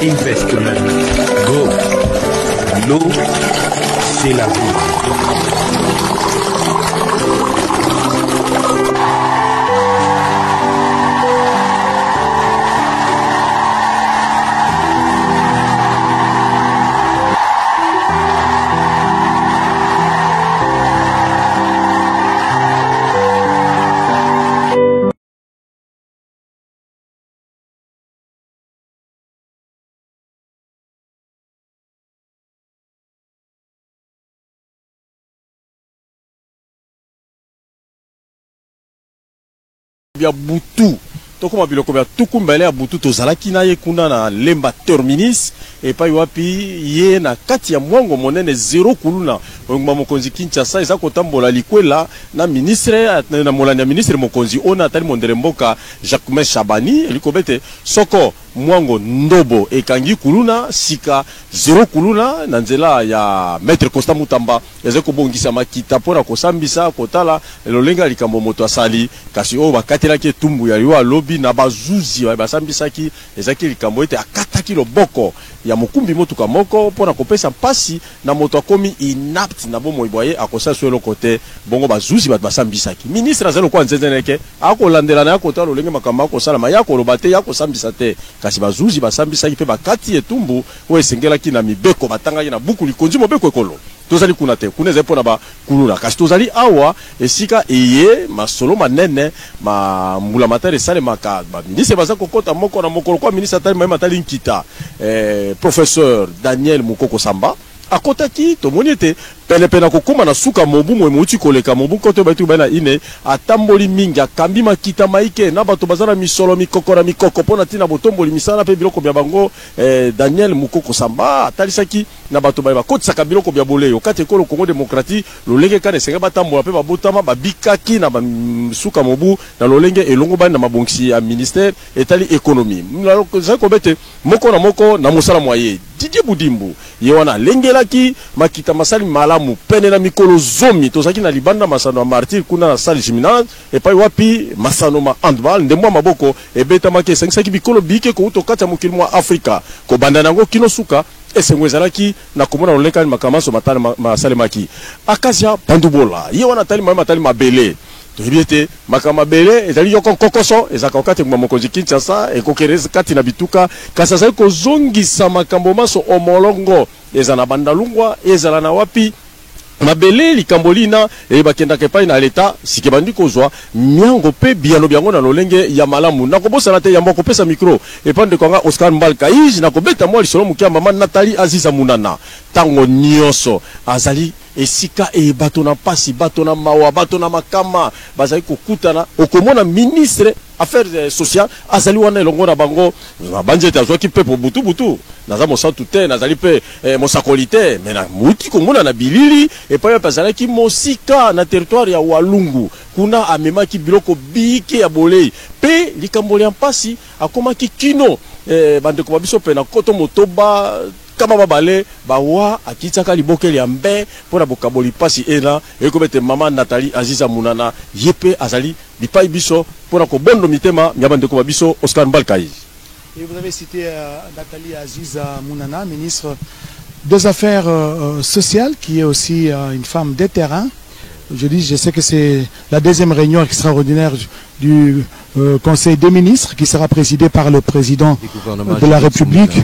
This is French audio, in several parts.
Investment. Go. L'eau, c'est la vie. Ya butu toko mabiloko ya tuku mbele ya butu tozalaki na ye kuna na lemba terminis epai wapi ye na kati ya mwango monene zero kuluna ngoma mokonzi Kinshasa eza kotambola likwela na ministre na molanya ministre mokonzi ona atali mondele mboka Jacques Chabani elikobete soko mwango ndobo ekangi kuluna sika zero kuluna na nzela ya maître Costa Mutamba eza kobongisa makita pona kosambisa kotala lolenga likambo moto asali kasi o bakatelaki tumbu ya yo alobi na bazuzi basambisaki ezaki likambo ete akataki loboko ya mokumbi motuka moko pona kopesa mpasi na moto akomi inapte na bomo iboye akosa swelo kote bongo bazuzi bat basambisaki ministre azalo kwa nzenzeneke akolandela na yakota lolenge makamba akosala mayako lobate yakosambisa te kasi bazuzi basambisaki pe bakati etumbu o esengelaki na mibeko batangaki na buku likonzi mobeko ekolo tozali kuna te kuna zepo na ba kulula kasi tozali awa esika eye masolo manene ma mbula matare sale maka ba ministre baza kokota moko na mokolo kwa ministre atali mayema atali nkita professeur Daniel Mukoko Samba akotaki tomoni ete pene kokoma na suka mobu mwe muti koleka mobu kote batu bana ine atamboli mingi akambi makita maike na bato bazana misolo mikokora mikoko pona tina botomboli misala pe biloko bya bango Daniel Mukoko Samba atalisaki na bato ba kotisaka biloko bya boleyo kate kolo Congo démocratique lolenge kane senga batambola pe babotama babikaki na suka mobu na lolenge elongo bana na mabongisi ya ministère etali économie za kobete moko na moko na musala moye Didier Budimbu ye wana lengelaki makita masali malamu pene na mikolo zomi tozaki na libanda masano martyr kuna na salle gymnase epai wapi masano ma handball ndemwa maboko ebeta make sengisaki bikolo bike ko utokata mukili mwa Afrika ko banda nango kino suka esengwezalaki na komona loleka makamaso matale masale maki akazia pandubola ye wana tali matali mabele tobiete makama bele ezali yoko kokoso ezaka okate ngwa mokonzi Kinshasa ekokereza kati na bituka kasa zali kozongisa makambo maso omolongo ezana bandalungwa ezala na wapi mabele likambolina bakenda kepai na leta sike bandi kozwa miango pe bialo biango na lolenge ya malamu nakobosana te yamba kopesa micro epande kwanga Oscar Mbalkaij nakobeta mwa lisolo mukia mama Nathalie Aziza Munana tango nyonso azali esika bato na pasi bato na mawa bato na makama bazali kokutana okomona ministre affaires sociales azali wana elongo na bango banjete azwaki pe po butu naza mosantu te nazali pe mosakoli te mena muti komona na bilili epai bazalaki mosika na territoire ya Walungu kuna amemaki biloko bike ya bolei pe likamboli ya mpasi akomaki kino bandeko babiso pe na koto motoba kama babale bawa akitaka libokeli ya mbe pona bokaboli pasi ena ekobete mama Nathalie Aziza Munana yepe azali bipai biso pona ko bondo mitema nyabandeko babiso Oscar Mbalkaij. Et vous avez cité Nathalie Aziza Munana, ministre des Affaires sociales, qui est aussi une femme de terrain. Je sais que c'est la deuxième réunion extraordinaire du Conseil des ministres qui sera présidé par le président de la République.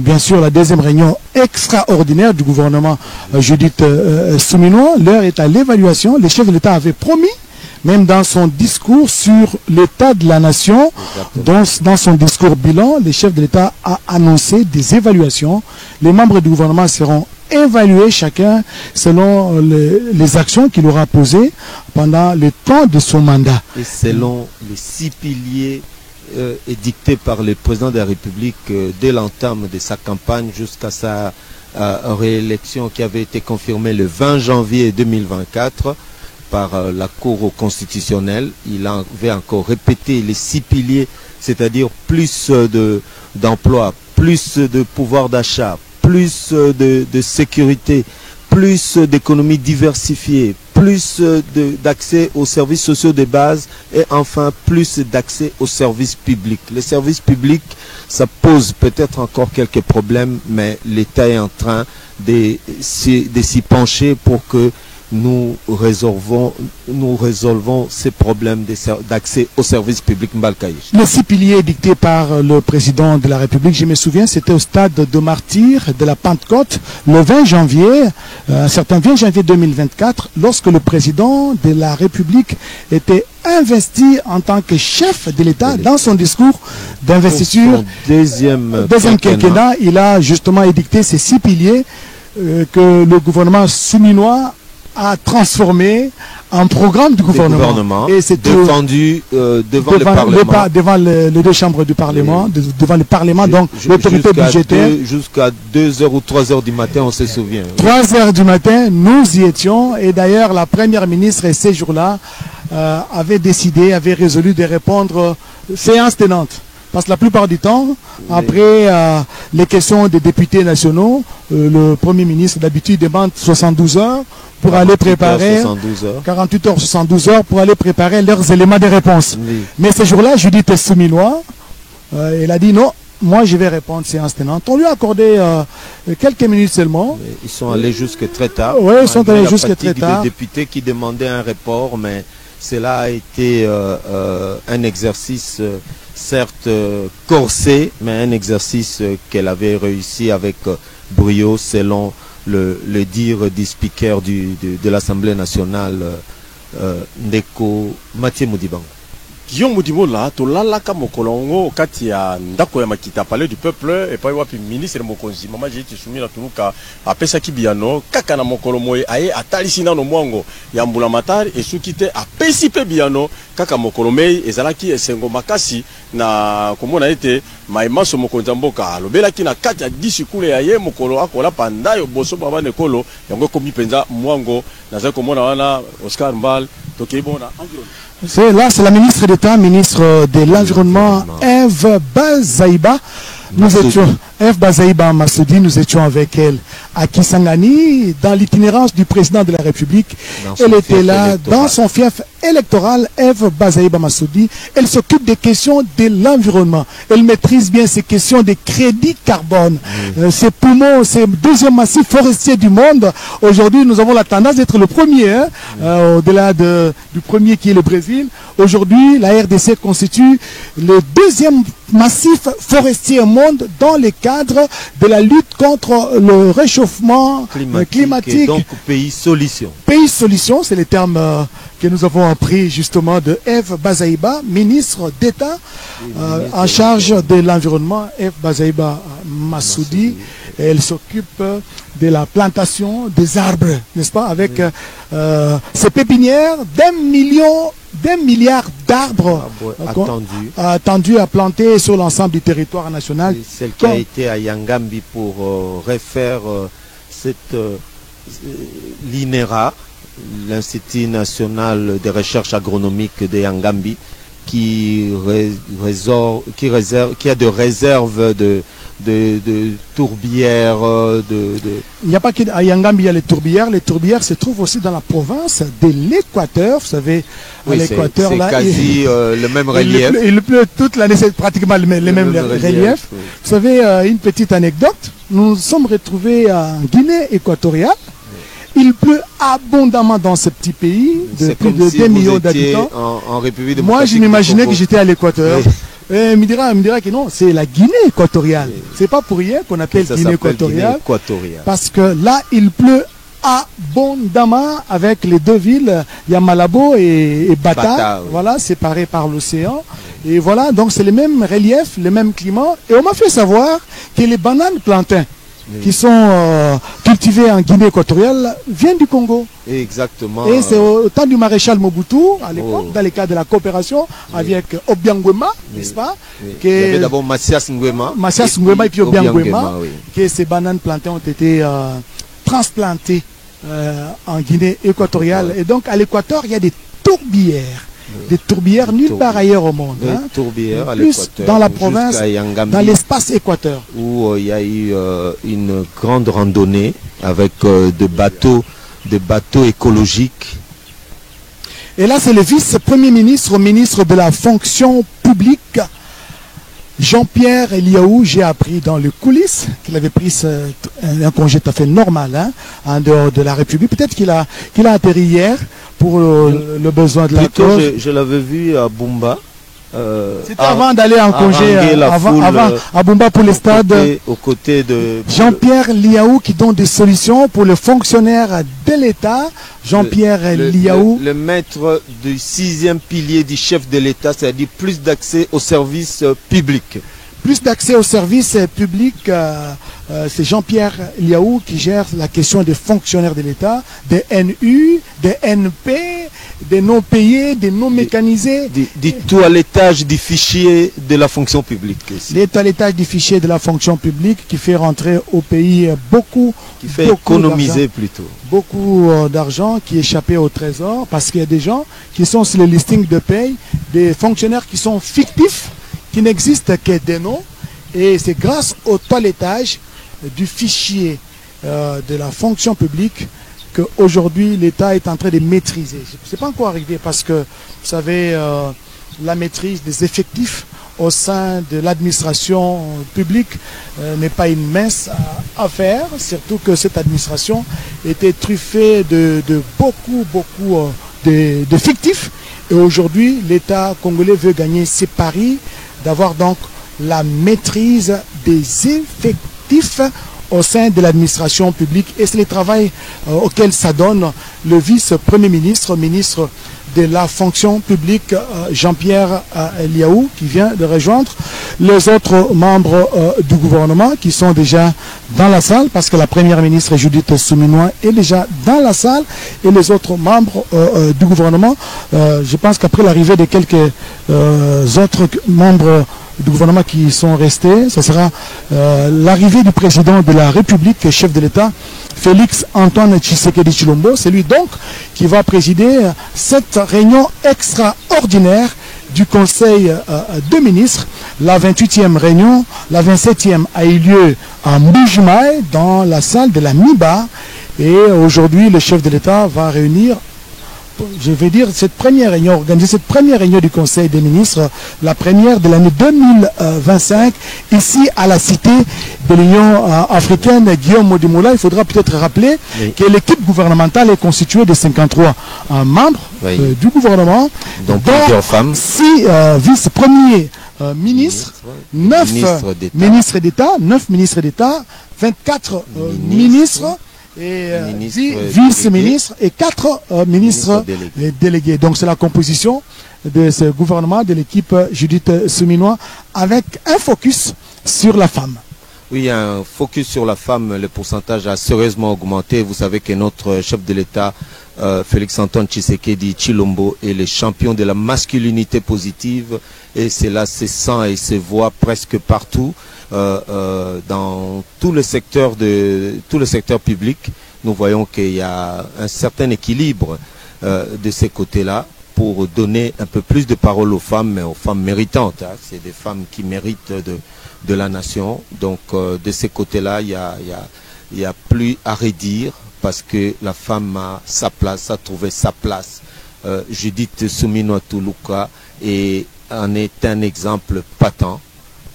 Bien sûr, la deuxième réunion extraordinaire du gouvernement Judith Suminwa. L'heure est à l'évaluation. Le chef de l'État avait promis, même dans son discours sur l'état de la nation, dans son discours bilan, le chef de l'État a annoncé des évaluations. Les membres du gouvernement seront évaluer chacun selon les actions qu'il aura posées pendant le temps de son mandat. Et selon les 6 piliers édicté par le président de la République dès l'entame de sa campagne jusqu'à sa réélection qui avait été confirmée le 20 janvier 2024 par la Cour constitutionnelle. Il avait encore répété les 6 piliers, c'est-à-dire plus d'emploi, plus de pouvoir d'achat, plus de sécurité, plus d'économie diversifiée, plus d'accès aux services sociaux de base et enfin plus d'accès aux services publics. Les services publics, ça pose peut-être encore quelques problèmes, mais l'État est en train de s'y pencher pour que nous résolvons ces problèmes d'accès aux services publics Mbalkaï. Les 6 piliers dictés par le président de la République, je me souviens, c'était au stade de martyr de la Pentecôte, le 20 janvier, un certain 20 janvier 2024, lorsque le président de la République était investi en tant que chef de l'État dans son discours d'investiture. Deuxième quinquennat, il a justement édicté ces 6 piliers que le gouvernement souminois a transformé en programme du gouvernement. Et c'est défendu devant le Parlement. Devant les 2 chambres du Parlement, devant le Parlement, donc l'autorité budgétaire. Jusqu'à 2h ou 3h du matin, on se souvient. 3h du matin, nous y étions. Et d'ailleurs, la première ministre, ces jours-là, avait résolu de répondre séance tenante. Parce que la plupart du temps, après les questions des députés nationaux, le Premier ministre d'habitude demande 72 heures pour aller préparer 48 heures, 72 heures pour aller préparer leurs éléments de réponse. Oui. Mais ce jour-là, Judith Souminois, elle a dit non, moi je vais répondre séance tenante. On lui a accordé quelques minutes seulement. Ils sont allés jusque très tard. Oui, ils sont allés jusque très tard. Des députés qui demandaient un report, mais cela a été un exercice certes corsé, mais un exercice qu'elle avait réussi avec brio selon le dire du speaker de l'Assemblée nationale, Ndeko Mathieu Modibango. Guillaume Moudimola, tolalaka mokolongo kati ya ndako ya makita palais du peuple et pas wapi ministre mokonzi mama jiti sumila tuluka apesa kibiano kaka na mokolo moye aye atalisi na no mwango ya mbula matari esuki te apesi pe biano kaka mokolo mei ezalaki esengo makasi na komona ete maimaso mokonza mboka alobelaki na kati ya disikule ya ye mokolo akola pandayo boso baba nekolo yango komi penza mwango naza komona wana Oscar Mbal tokebona environnement. Là, c'est la ministre d'État, ministre de l'Environnement, Eve Bazaïba. Nous étions, Eve Bazaïba Massoudi, nous étions avec elle à Kisangani, dans l'itinérance du président de la République. Elle était là, dans son fief électoral, Eve Bazaïba Massoudi. Elle s'occupe des questions de l'environnement. Elle maîtrise bien ces questions des crédits carbone. Ces poumons, ces 2e massif forestier du monde. Aujourd'hui, nous avons la tendance d'être le premier, au-delà du premier qui est le Brésil. Aujourd'hui, la RDC constitue le 2e massif forestier au monde dans le cadre de la lutte contre le réchauffement climatique. Et donc, pays solution. Pays solution, c'est les termes que nous avons appris justement de Eve Bazaïba, ministre d'État en charge de l'environnement, Eve Bazaïba Massoudi. Elle s'occupe de la plantation des arbres, n'est-ce pas, avec ces pépinières d'un milliard d'arbres attendus à planter sur l'ensemble du territoire national. Celle qui a été à Yangambi pour refaire cette l'INERA, l'Institut national de recherche agronomique de Yangambi, qui a de réserves de tourbières. Il n'y a pas qu'à Yangambi, il y a les tourbières. Les tourbières se trouvent aussi dans la province de l'Équateur. Vous savez, oui, l'Équateur, là, c'est quasi le même relief. Il pleut toute l'année, c'est pratiquement les mêmes reliefs. Oui. Vous savez, une petite anecdote. Nous sommes retrouvés en Guinée équatoriale. Il pleut abondamment dans ce petit pays de plus de 2 millions d'habitants. En République démocratique. Moi, je m'imaginais que j'étais à l'Équateur. Oui. Il me dira que non, c'est la Guinée équatoriale. C'est pas pour rien qu'on appelle Guinée équatoriale. Parce que là, il pleut abondamment avec les 2 villes, il y a Malabo et Bata, oui. Voilà, séparées par l'océan. Et voilà, donc c'est le même relief, le même climat. Et on m'a fait savoir que les bananes plantains qui sont cultivés en Guinée équatoriale viennent du Congo. Exactement. Et c'est au temps du maréchal Mobutu, à l'époque, dans le cadre de la coopération avec Obiang Nguema, n'est-ce pas? Il y avait d'abord Massias Nguema. Massias Nguema et puis Obiang Nguema, que ces bananes plantains ont été transplantées en Guinée équatoriale. Et donc à l'équateur, il y a des tourbières. Des tourbières nulle part ailleurs au monde. Des tourbières à plus l'équateur. Dans la province, dans l'espace équateur. Où il y a eu une grande randonnée avec des bateaux écologiques. Et là, c'est le vice-premier ministre, ministre de la fonction publique, Jean-Pierre Eliaou. J'ai appris dans les coulisses qu'il avait pris un congé tout à fait normal, hein, en dehors de la République. Peut-être qu'il a atterri hier pour le besoin de la cause. Je l'avais vu à Bumba. C'était avant d'aller en congé à Bumba pour les stades. Aux côtés de Jean-Pierre Liaou qui donne des solutions pour les fonctionnaires de l'État. Jean-Pierre Liaou. Le maître du 6e pilier du chef de l'État, c'est-à-dire plus d'accès aux services publics. Plus d'accès aux services publics, c'est Jean-Pierre Liaou qui gère la question des fonctionnaires de l'État, des NU, des NP, des non payés, des non mécanisés. Du toilettage du fichier de la fonction publique. Le toilettage du fichier de la fonction publique qui fait rentrer au pays beaucoup, qui fait économiser plutôt. Beaucoup d'argent qui échappait au trésor parce qu'il y a des gens qui sont sur le listing de paye, des fonctionnaires qui sont fictifs, qui n'existe que des noms, et c'est grâce au toilettage du fichier de la fonction publique qu'aujourd'hui l'État est en train de maîtriser. Ce n'est pas encore arrivé parce que, vous savez, la maîtrise des effectifs au sein de l'administration publique n'est pas une mince affaire, surtout que cette administration était truffée de beaucoup de fictifs. Et aujourd'hui, l'État congolais veut gagner ses paris d'avoir donc la maîtrise des effectifs au sein de l'administration publique. Et c'est le travail auquel s'adonne le vice-premier ministre, ministre de la fonction publique, Jean-Pierre Eliaou, qui vient de rejoindre les autres membres du gouvernement qui sont déjà dans la salle, parce que la première ministre Judith Suminwa est déjà dans la salle, et les autres membres du gouvernement. Je pense qu'après l'arrivée de quelques autres membres du gouvernement qui sont restés, ce sera l'arrivée du président de la République, chef de l'État, Félix Antoine Tshisekedi Tshilombo. C'est lui donc qui va présider cette réunion extraordinaire du Conseil de ministres. La 28e réunion, la 27e a eu lieu à Mbujimaï, dans la salle de la MIBA. Et aujourd'hui, le chef de l'État va réunir, je vais dire, organiser cette première réunion du Conseil des ministres, la première de l'année 2025, ici à la Cité de l'Union africaine. Guillaume Modimoula, il faudra peut-être rappeler que l'équipe gouvernementale est constituée de 53 membres du gouvernement, dont plusieurs femmes, 6 vice-premiers ministres, 9 ministres d'État, 24 ministres, et vice-ministres et 4 ministres délégués. Donc c'est la composition de ce gouvernement, de l'équipe Judith Suminwa, avec un focus sur la femme. Oui, un focus sur la femme. Le pourcentage a sérieusement augmenté. Vous savez que notre chef de l'État, Félix Antoine Tshisekedi Tshilombo, est le champion de la masculinité positive, et cela se sent et se voit presque partout. Dans tout le secteur public, nous voyons qu'il y a un certain équilibre de ces côtés-là pour donner un peu plus de parole aux femmes, mais aux femmes méritantes. Hein. C'est des femmes qui méritent de la nation. Donc de ces côtés-là, il y a plus à redire, parce que la femme a sa place, a trouvé sa place. Judith Suminwa Tuluka en est un exemple patent.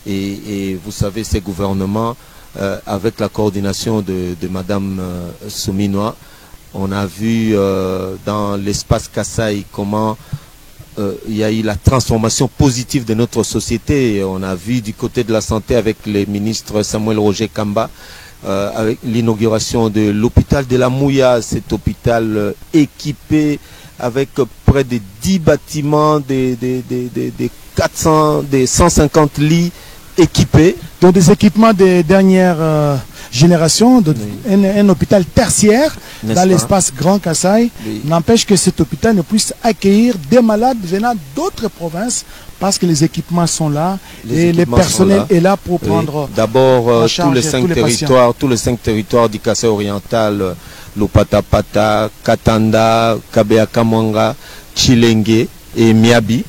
Et vous savez, ces gouvernements, avec la coordination de Madame Suminwa, on a vu dans l'espace Kasaï comment il y a eu la transformation positive de notre société. Et on a vu du côté de la santé avec le ministre Samuel Roger Kamba, avec l'inauguration de l'hôpital de la Mouya, cet hôpital équipé avec près de 10 bâtiments, des 150 lits équipés. Donc des équipements de dernière génération, un hôpital tertiaire dans l'espace Grand Kassai. Oui. N'empêche que cet hôpital ne puisse accueillir des malades venant d'autres provinces parce que les équipements sont là et le personnel est là pour prendre d'abord tous les cinq territoires du Kassai oriental, Lopatapata, Katanda, Kabea Kamwanga, Chilenge et Miabi,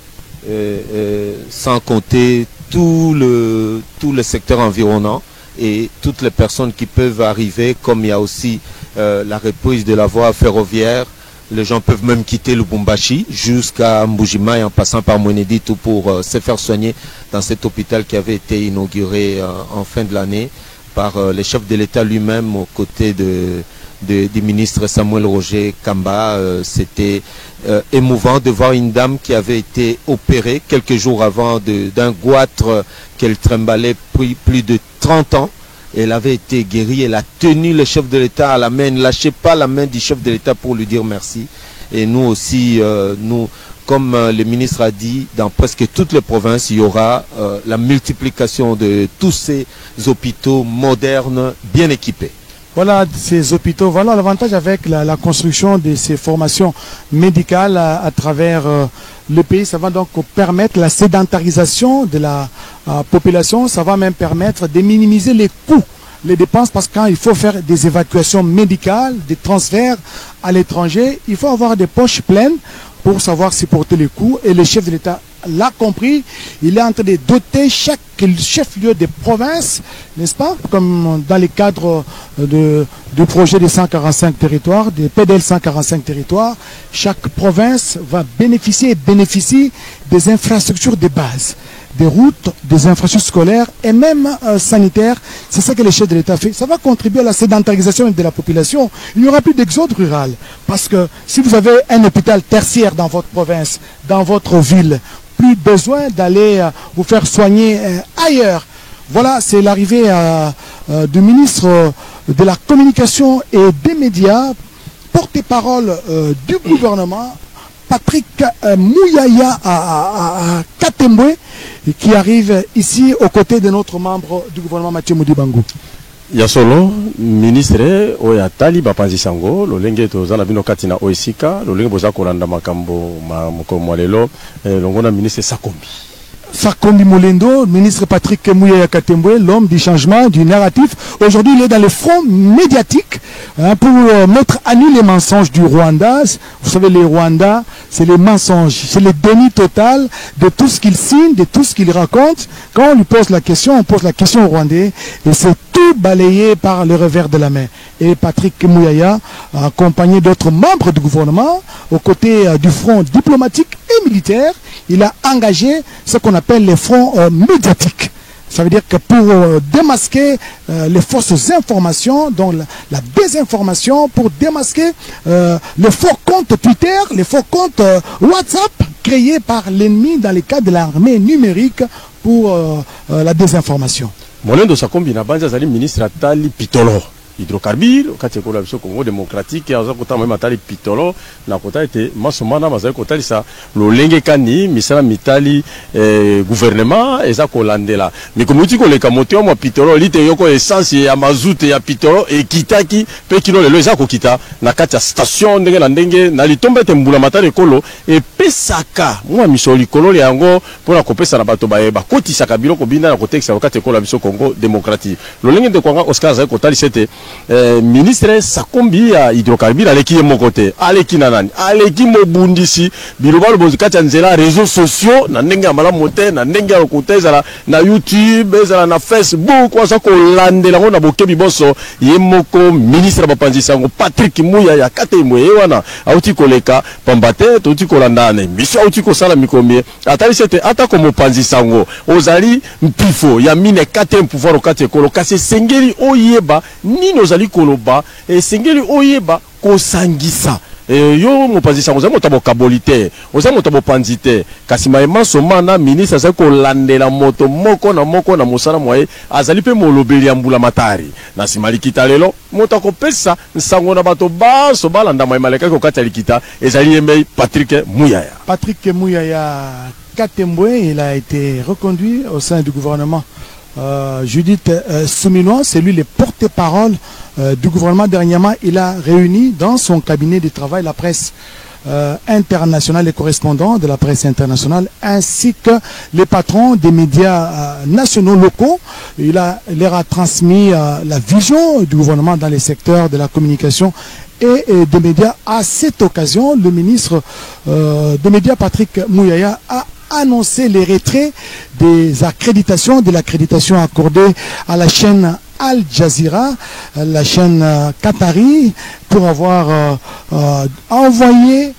sans compter tout le secteur environnant et toutes les personnes qui peuvent arriver, comme il y a aussi la reprise de la voie ferroviaire. Les gens peuvent même quitter Lubumbashi jusqu'à Mbujimai en passant par Mwenedi tout pour se faire soigner dans cet hôpital qui avait été inauguré en fin de l'année par le chef de l'État lui-même aux côtés du ministre Samuel Roger Kamba. C'était émouvant de voir une dame qui avait été opérée quelques jours avant d'un goitre qu'elle trimballait plus de 30 ans. Elle avait été guérie, elle a tenu le chef de l'État à la main, ne lâchez pas la main du chef de l'État pour lui dire merci. Et nous aussi, comme le ministre a dit, dans presque toutes les provinces, il y aura la multiplication de tous ces hôpitaux modernes, bien équipés. Voilà ces hôpitaux, voilà l'avantage avec la construction de ces formations médicales à travers le pays. Ça va donc permettre la sédentarisation de la population. Ça va même permettre de minimiser les coûts, les dépenses, parce que quand il faut faire des évacuations médicales, des transferts à l'étranger, il faut avoir des poches pleines pour savoir supporter les coûts. Et le chef de l'État l'a compris, il est en train de doter chaque chef-lieu de province, n'est-ce pas, comme dans le cadre du projet des 145 territoires, des PDL 145 territoires, chaque province va bénéficier des infrastructures de base, des routes, des infrastructures scolaires et même sanitaires. C'est ça que le chef de l'État fait. Ça va contribuer à la sédentarisation de la population. Il n'y aura plus d'exode rural. Parce que si vous avez un hôpital tertiaire dans votre province, dans votre ville, plus besoin d'aller vous faire soigner ailleurs. Voilà, c'est l'arrivée du ministre de la Communication et des Médias, porte-parole du gouvernement, Patrick Mouyaya à Katembwe, qui arrive ici aux côtés de notre membre du gouvernement Mathieu Modibango. Yasolo, ministre oya tali bapanzi sango, lolenge tozala bino katina oisika, lolenge boza kolanda makambo mwalelo, longona ministre Sakombi. Sakombi Molendo, ministre Patrick Mouyaya Katembwe, l'homme du changement, du narratif. Aujourd'hui, il est dans le front médiatique pour mettre à nu les mensonges du Rwanda. Vous savez, les Rwandais, c'est les mensonges, c'est le déni total de tout ce qu'il signe, de tout ce qu'il raconte. Quand on lui pose la question, on pose la question au Rwandais et c'est tout balayé par le revers de la main. Et Patrick Mouyaya, accompagné d'autres membres du gouvernement, aux côtés du front diplomatique et militaire, il a engagé ce qu'on appelle les fronts médiatiques. Ça veut dire que pour démasquer les fausses informations, donc la désinformation, pour démasquer les faux comptes Twitter, les faux comptes WhatsApp créés par l'ennemi dans le cadre de l'armée numérique pour la désinformation. Molendo Sakombi na banza zali ministre atali pitolo. Hydrocarbures, kati ekola biso Congo démocratique, aza kota même atali pitolo, na kota ete masomana mazali kotali sa lolenge kani misala mitali gouvernement eza kolandela. Mikomuti koleka moteur mwa pitolo lite yoko essence ya mazout ya pitolo ekitaki pe kilo lelo eza kokita na kati ya station ndenge na ndenge na litomba ete mbula matali kolo e pesaka mwa misoli kolo yango pona kopesa na bato bayeba kotisaka biloko binda na kotekisa kati ekola biso Congo démocratique. Lolenge de kwanga Oscar azali kotali sete ministre Sakombi ya hydrocarbures aleki ye mokote aleki na nani aleki mobundisi biloba lobozikati ya nzela réseaux sociaux na ndenge ya malamu te na ndenge ya lokuta ezala na YouTube ezala na Facebook waza kolandela ngo na bokebi boso ye moko ministre bapanzi sango Patrick Mouyaya Katembwe ye wana auti koleka pambate touti kolandane mission auti kosala mikomie atali sete atako mopanzi sango ozali mpifo ya mine katem pouvoir okati ekolo kasi sengeli oyeba nino zali koloba sengeli oyeba kosangisa yo mopanzi sango za moto bokabolite oza moto bopanzite kasi maema somana ministre azali kolandela moto moko na mosala moye azali pe molobeli ya mbula matari na sima likita lelo moto akopesa nsango na bato baso balanda maema lekaki okati ya likita ezali yembe Patrick Mouyaya. Patrick Mouyaya Katembwe, il a été reconduit au sein du gouvernement Judith Souminois, c'est lui le porte-parole du gouvernement. Dernièrement, il a réuni dans son cabinet de travail la presse internationale, les correspondants de la presse internationale, ainsi que les patrons des médias nationaux locaux. Il leur a transmis la vision du gouvernement dans les secteurs de la communication et des médias. À cette occasion, le ministre des médias, Patrick Mouyaya, a annoncé les retraits des accréditations, de l'accréditation accordée à la chaîne Al Jazeera, la chaîne qatari, pour avoir envoyé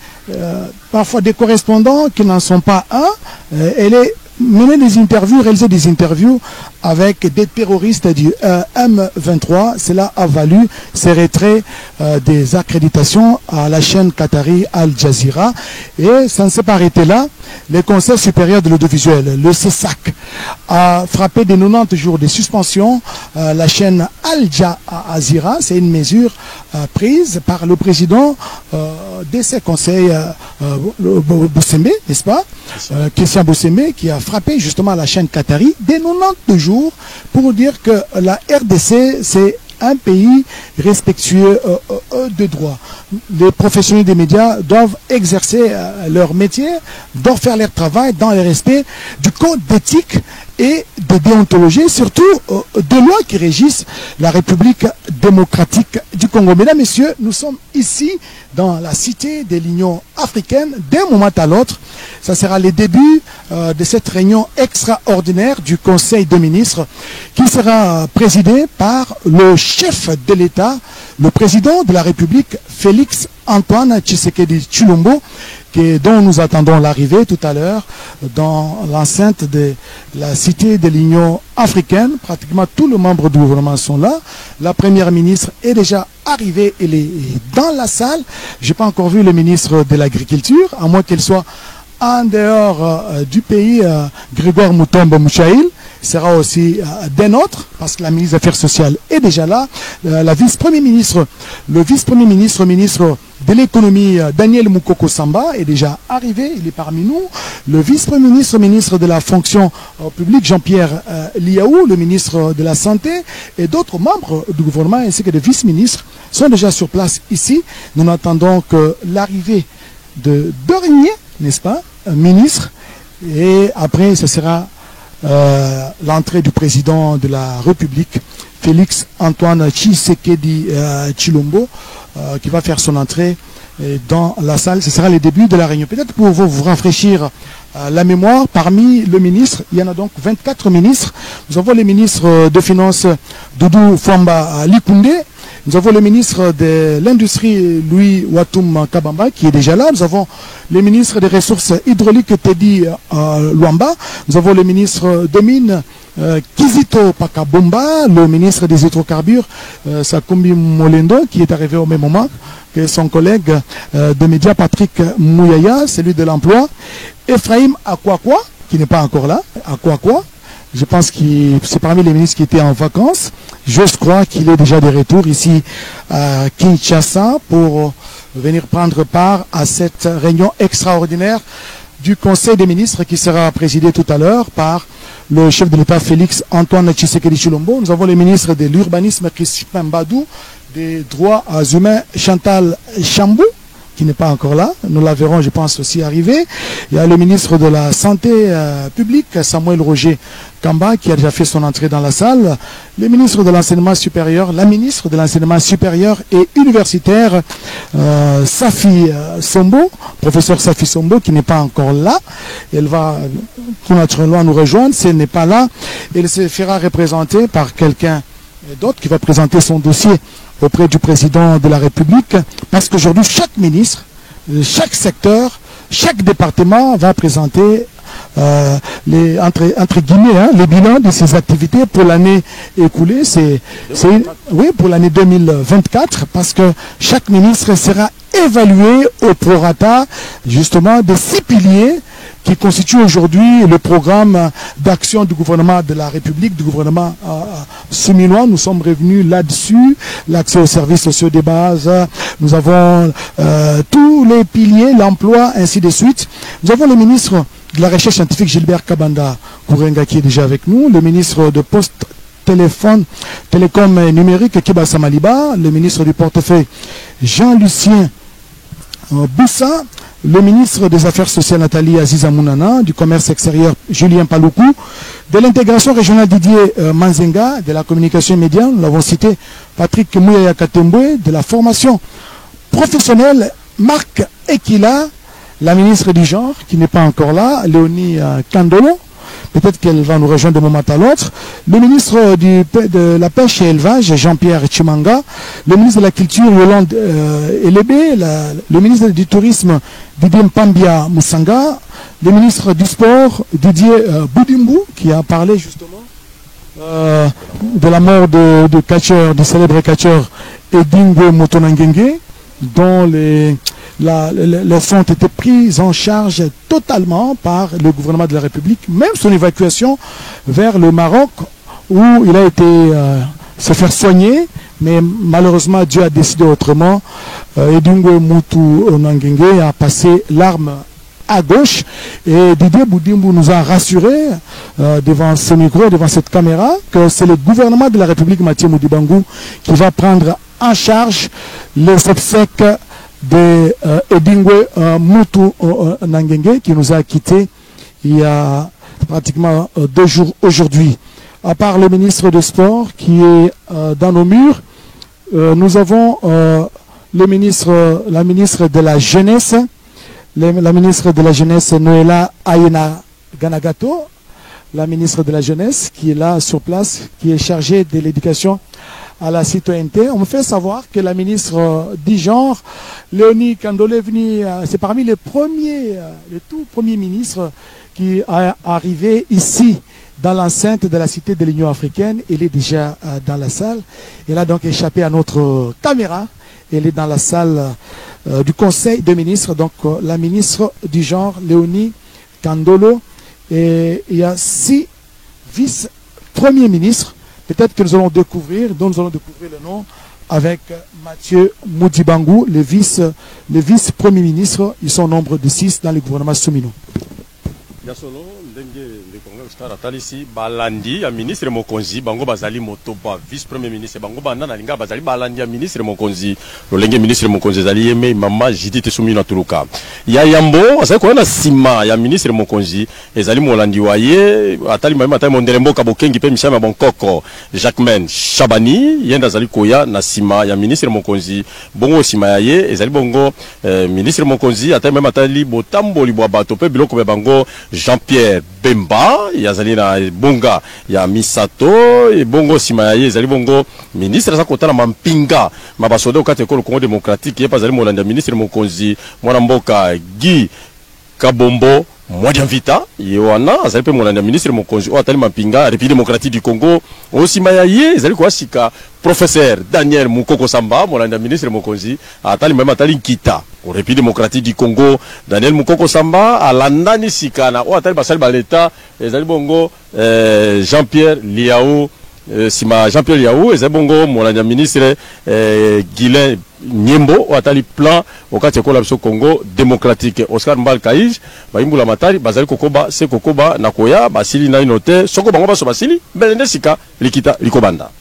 parfois des correspondants qui n'en sont pas un. Elle est mené des interviews, réalisé des interviews avec des terroristes du M23. Cela a valu ces retraits des accréditations à la chaîne qatari Al Jazeera. Et ça ne s'est pas arrêté là. Le Conseil supérieur de l'audiovisuel, le CESAC, a frappé des 90 jours de suspension la chaîne Al Jazeera. C'est une mesure prise par le président de ces conseils, Bossembe, n'est-ce pas, Christian Bossembe, qui a frappé justement la chaîne qatari des 90 jours pour dire que la RDC, c'est un pays respectueux de droit. Les professionnels des médias doivent exercer leur métier, doivent faire leur travail dans le respect du code d'éthique et de déontologie, surtout de lois qui régissent la République démocratique du Congo. Mesdames, Messieurs, nous sommes ici dans la cité de l'Union africaine. D'un moment à l'autre, ça sera le début de cette réunion extraordinaire du Conseil des ministres qui sera présidée par le chef de l'État, le président de la République, Félix Antoine Tshisekedi Tshilombo, dont nous attendons l'arrivée tout à l'heure dans l'enceinte de la cité de l'Union africaine. Pratiquement tous les membres du gouvernement sont là. La première ministre est déjà arrivée, elle est dans la salle. Je n'ai pas encore vu le ministre de l'Agriculture, à moins qu'elle soit en dehors du pays. Grégoire Mutombo Mouchaïl sera aussi des nôtres, parce que la ministre des Affaires sociales est déjà là. La vice-premier ministre, le vice-premier ministre, ministre de l'économie, Daniel Moukoko Samba, est déjà arrivé, il est parmi nous. Le vice-premier ministre, ministre de la fonction publique, Jean-Pierre Liaou, le ministre de la Santé, et d'autres membres du gouvernement, ainsi que des vice-ministres, sont déjà sur place ici. Nous n'attendons que l'arrivée de dernier, n'est-ce pas, ministre, et après ce sera l'entrée du président de la République, Félix Antoine Tshisekedi Tshilombo, qui va faire son entrée dans la salle. Ce sera le début de la réunion. Peut-être pour vous rafraîchir la mémoire, parmi les ministres, il y en a donc 24 ministres. Nous avons les ministres de Finances, Doudou Fwamba Likunde. Nous avons le ministre de l'Industrie, Louis Watoum Kabamba, qui est déjà là. Nous avons le ministre des Ressources hydrauliques, Teddy Luamba. Nous avons le ministre des Mines, Kizito Pakabomba, le ministre des Hydrocarbures, Sakumbi Molendo, qui est arrivé au même moment que son collègue de médias, Patrick Mouyaya, celui de l'emploi. Ephraim Akwakwa, qui n'est pas encore là. Akwakwa, je pense que c'est parmi les ministres qui étaient en vacances. Je crois qu'il est déjà de retour ici à Kinshasa pour venir prendre part à cette réunion extraordinaire du Conseil des ministres qui sera présidé tout à l'heure par le chef de l'État Félix Antoine Tshisekedi Tshilombo. Nous avons le ministre de l'Urbanisme Crispin Mbadou, des droits humains Chantal Chambou, qui n'est pas encore là. Nous la verrons, je pense, aussi arriver. Il y a le ministre de la Santé publique, Samuel Roger Kamba, qui a déjà fait son entrée dans la salle. Le ministre de l'Enseignement supérieur, la ministre de l'Enseignement supérieur et universitaire, Safi Sombo, professeur Safi Sombo, qui n'est pas encore là. Elle va tout naturellement nous rejoindre. Si elle n'est pas là, elle se fera représenter par quelqu'un d'autre qui va présenter son dossier auprès du président de la République, parce qu'aujourd'hui, chaque ministre, chaque secteur, chaque département va présenter entre guillemets, les bilans de ses activités pour l'année écoulée. Oui, pour l'année 2024, parce que chaque ministre sera évalué au prorata, justement, de 6 piliers qui constitue aujourd'hui le programme d'action du gouvernement de la République, du gouvernement souminois. Nous sommes revenus là-dessus, l'accès aux services sociaux de base, nous avons tous les piliers, l'emploi, ainsi de suite. Nous avons le ministre de la recherche scientifique Gilbert Kabanda Kourenga qui est déjà avec nous, le ministre de Poste, Télécom et Numérique Kiba Samaliba, le ministre du Portefeuille Jean-Lucien Boussa, le ministre des Affaires sociales Nathalie Aziza Mounana, du Commerce extérieur Julien Paloukou, de l'intégration régionale Didier Manzenga, de la communication média, nous l'avons cité, Patrick Mouyaya Katembwe, de la formation professionnelle Marc Ekila, la ministre du genre qui n'est pas encore là, Léonie Kandolo, peut-être qu'elle va nous rejoindre de moment à l'autre, le ministre de la Pêche et Élevage, Jean-Pierre Chimanga, le ministre de la Culture, Yolande Elébé, le ministre du Tourisme, Didier Mpambia Moussanga, le ministre du Sport, Didier Boudimbu, qui a parlé justement de la mort du catcheur, du célèbre catcheur Edingwe Motonangenge, dont les fonds ont été pris en charge totalement par le gouvernement de la République, même son évacuation vers le Maroc où il a été se faire soigner, mais malheureusement Dieu a décidé autrement. Edingwe Motonangenge a passé l'arme à gauche et Didier Boudimbu nous a rassuré devant ce micro, devant cette caméra, que c'est le gouvernement de la République Mathieu Moudibangou qui va prendre en charge les obsèques de Edingwe Moutou Nangenge qui nous a quittés il y a pratiquement 2 jours aujourd'hui. À part le ministre des Sports qui est dans nos murs, nous avons la ministre de la Jeunesse, la ministre de la Jeunesse Noëlla Ayena Ganagato, la ministre de la Jeunesse qui est là sur place, qui est chargée de l'éducation à la citoyenneté. On me fait savoir que la ministre du genre, Léonie Kandolo, est venue, c'est parmi les tout premiers ministres qui est arrivé ici dans l'enceinte de la cité de l'Union africaine. Elle est déjà dans la salle. Elle a donc échappé à notre caméra. Elle est dans la salle du Conseil des ministres. Donc la ministre du genre, Léonie Kandolo. Et il y a 6 vice-premiers ministres. Peut-être que nous allons découvrir, dont nous allons découvrir le nom avec Mathieu Moudibangou, le vice-premier ministre. Ils sont au nombre de 6 dans le gouvernement Soumino. Yasolo ndenge ndekonga stara talisi balandi ya ministre Mokonzi bango bazali motoba vice premier ministre bango banda na linga bazali balandi ya ministre Mokonzi lolenge ministre Mokonzi zali yeme mama Judith Soumino Tuluka ya yambo asai ko na sima ya ministre Mokonzi ezali molandi waye atali mama atali mondelembo kabokengi pe mishama bonkoko Jacquemain Chabani yenda zali koya na sima ya ministre Mokonzi bongo sima ya ye ezali bongo ministre Mokonzi atali mama atali botamboli bwa bato pe biloko be bango Jean-Pierre Bemba, yazali na bonga ya Misato, et bongo simaye, yazali bongo ministre sa kota na mampinga, mabasoda okate ko le Congo démocratique, yepa zali molanda ministre Mokonzi, mwana mboka Guy Kabombo, Mwadi Mvita, yewana, azali pe molanda ministre Mokonzi, o atali mampinga, République démocratique du Congo, o simaye, yazali kwa sika, professeur Daniel Mukoko Samba, molanda ministre Mokonzi, atali même atali Kita. Au République démocratique du Congo, Daniel Mukoko Samba, à l'Andani Sikana, ou à Talibasal Baleta, et Zalibongo, Jean-Pierre Liao, Jean-Pierre Liao, et Zalibongo, mon ministre, Guilain Niembo, ou à Tali Plan, au Katiako Labso Congo démocratique, Oscar Mbal Kaïj, Baïmboula Matari, Bazali Kokoba, Sekokoba, Nakoya, Basili Nainote, Soko Bangoba Sobasili, Belende Sika, Likita, Likobanda.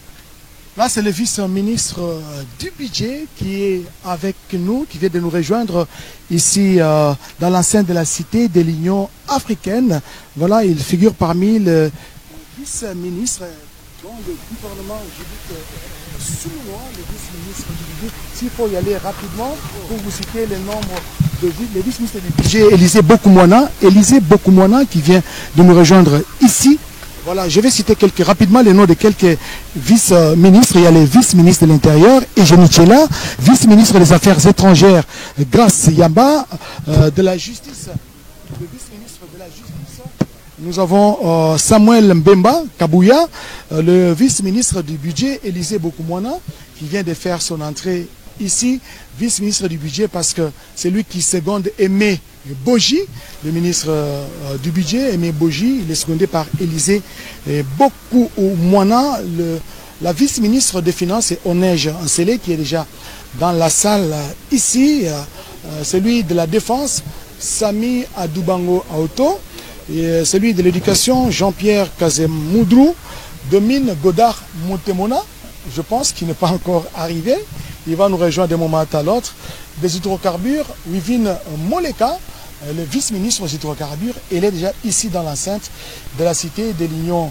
Là, c'est le vice-ministre du budget qui est avec nous, qui vient de nous rejoindre ici dans l'enceinte de la cité de l'Union africaine. Voilà, il figure parmi les vice-ministres dont le gouvernement, je dis que souvent le vice-ministre du budget, s'il faut y aller rapidement, pour vous citer le nombre de les vice-ministres du budget, Élisée Bokoumouana qui vient de nous rejoindre ici. Voilà, je vais citer rapidement les noms de quelques vice-ministres. Il y a les vice-ministres de l'Intérieur, Eugénie Tchela, vice-ministre des Affaires étrangères, Grace Yamba, de la Justice, le vice-ministre de la Justice. Nous avons Samuel Mbemba Kabouya, le vice-ministre du budget, Élisée Bokoumouana, qui vient de faire son entrée ici, vice-ministre du budget, parce que c'est lui qui seconde Aimé Boji, le ministre du budget. Aimé Boji, il est secondé par Élisée Bokoumouana, la vice-ministre des Finances, et Onej Ansele, qui est déjà dans la salle ici, celui de la Défense, Sami Adoubango Aoto, et celui de l'éducation, Jean-Pierre Kazemoudrou, domine Godard Montemona, je pense qu'il n'est pas encore arrivé. Il va nous rejoindre d'un moment à l'autre. Des hydrocarbures, Wivine Moleka, le vice-ministre aux hydrocarbures, il est déjà ici dans l'enceinte de la cité de l'Union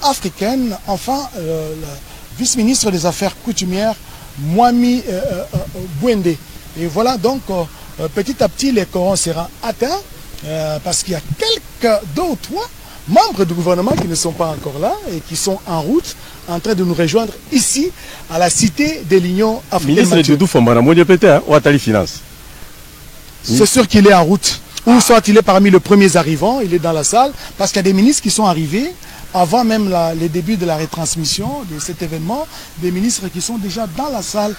africaine. Enfin, le vice-ministre des Affaires coutumières, Mwami Bwende. Et voilà donc, petit à petit, les corons seront atteints, parce qu'il y a deux ou trois membres du gouvernement qui ne sont pas encore là et qui sont en route, en train de nous rejoindre ici, à la cité de l'Union africaine. Ministre Doudou Fambana, ou Attali Finance. C'est sûr qu'il est en route. Ou soit il est parmi les premiers arrivants, il est dans la salle, parce qu'il y a des ministres qui sont arrivés avant même les débuts de la retransmission de cet événement, des ministres qui sont déjà dans la salle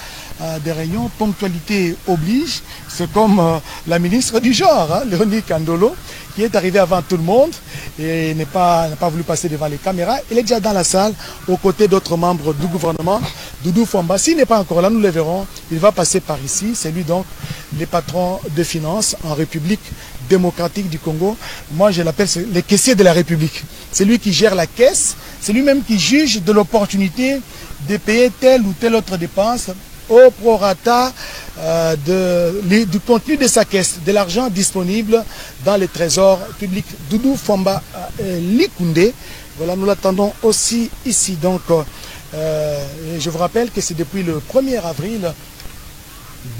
des réunions. Ponctualité oblige. C'est comme la ministre du genre, hein, Léonie Kandolo, qui est arrivée avant tout le monde et n'a pas voulu passer devant les caméras. Il est déjà dans la salle, aux côtés d'autres membres du gouvernement. Doudou Famba, s'il n'est pas encore là, nous le verrons. Il va passer par ici. C'est lui donc, les patrons de finances en République démocratique du Congo. Moi, je l'appelle le caissier de la République. C'est lui qui gère la caisse. C'est lui-même qui juge de l'opportunité de payer telle ou telle autre dépense au prorata du contenu de sa caisse, de l'argent disponible dans les trésors publics. Doudou Famba Likunde, voilà, nous l'attendons aussi ici. Donc, je vous rappelle que c'est depuis le 1er avril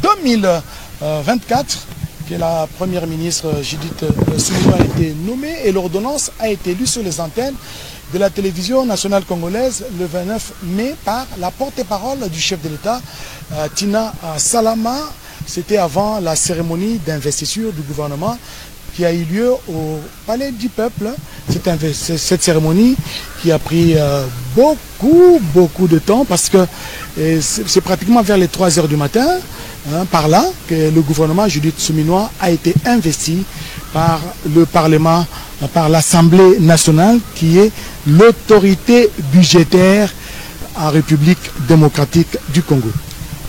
2024 que la première ministre Judith Suminwa a été nommée et l'ordonnance a été lue sur les antennes de la télévision nationale congolaise le 29 mai par la porte-parole du chef de l'État, Tina Salama. C'était avant la cérémonie d'investiture du gouvernement qui a eu lieu au Palais du Peuple. Cette cérémonie qui a pris beaucoup de temps parce que c'est pratiquement vers les 3 heures du matin, hein, par là, que le gouvernement Judith Suminwa a été investi par le Parlement, par l'Assemblée nationale qui est l'autorité budgétaire en République démocratique du Congo.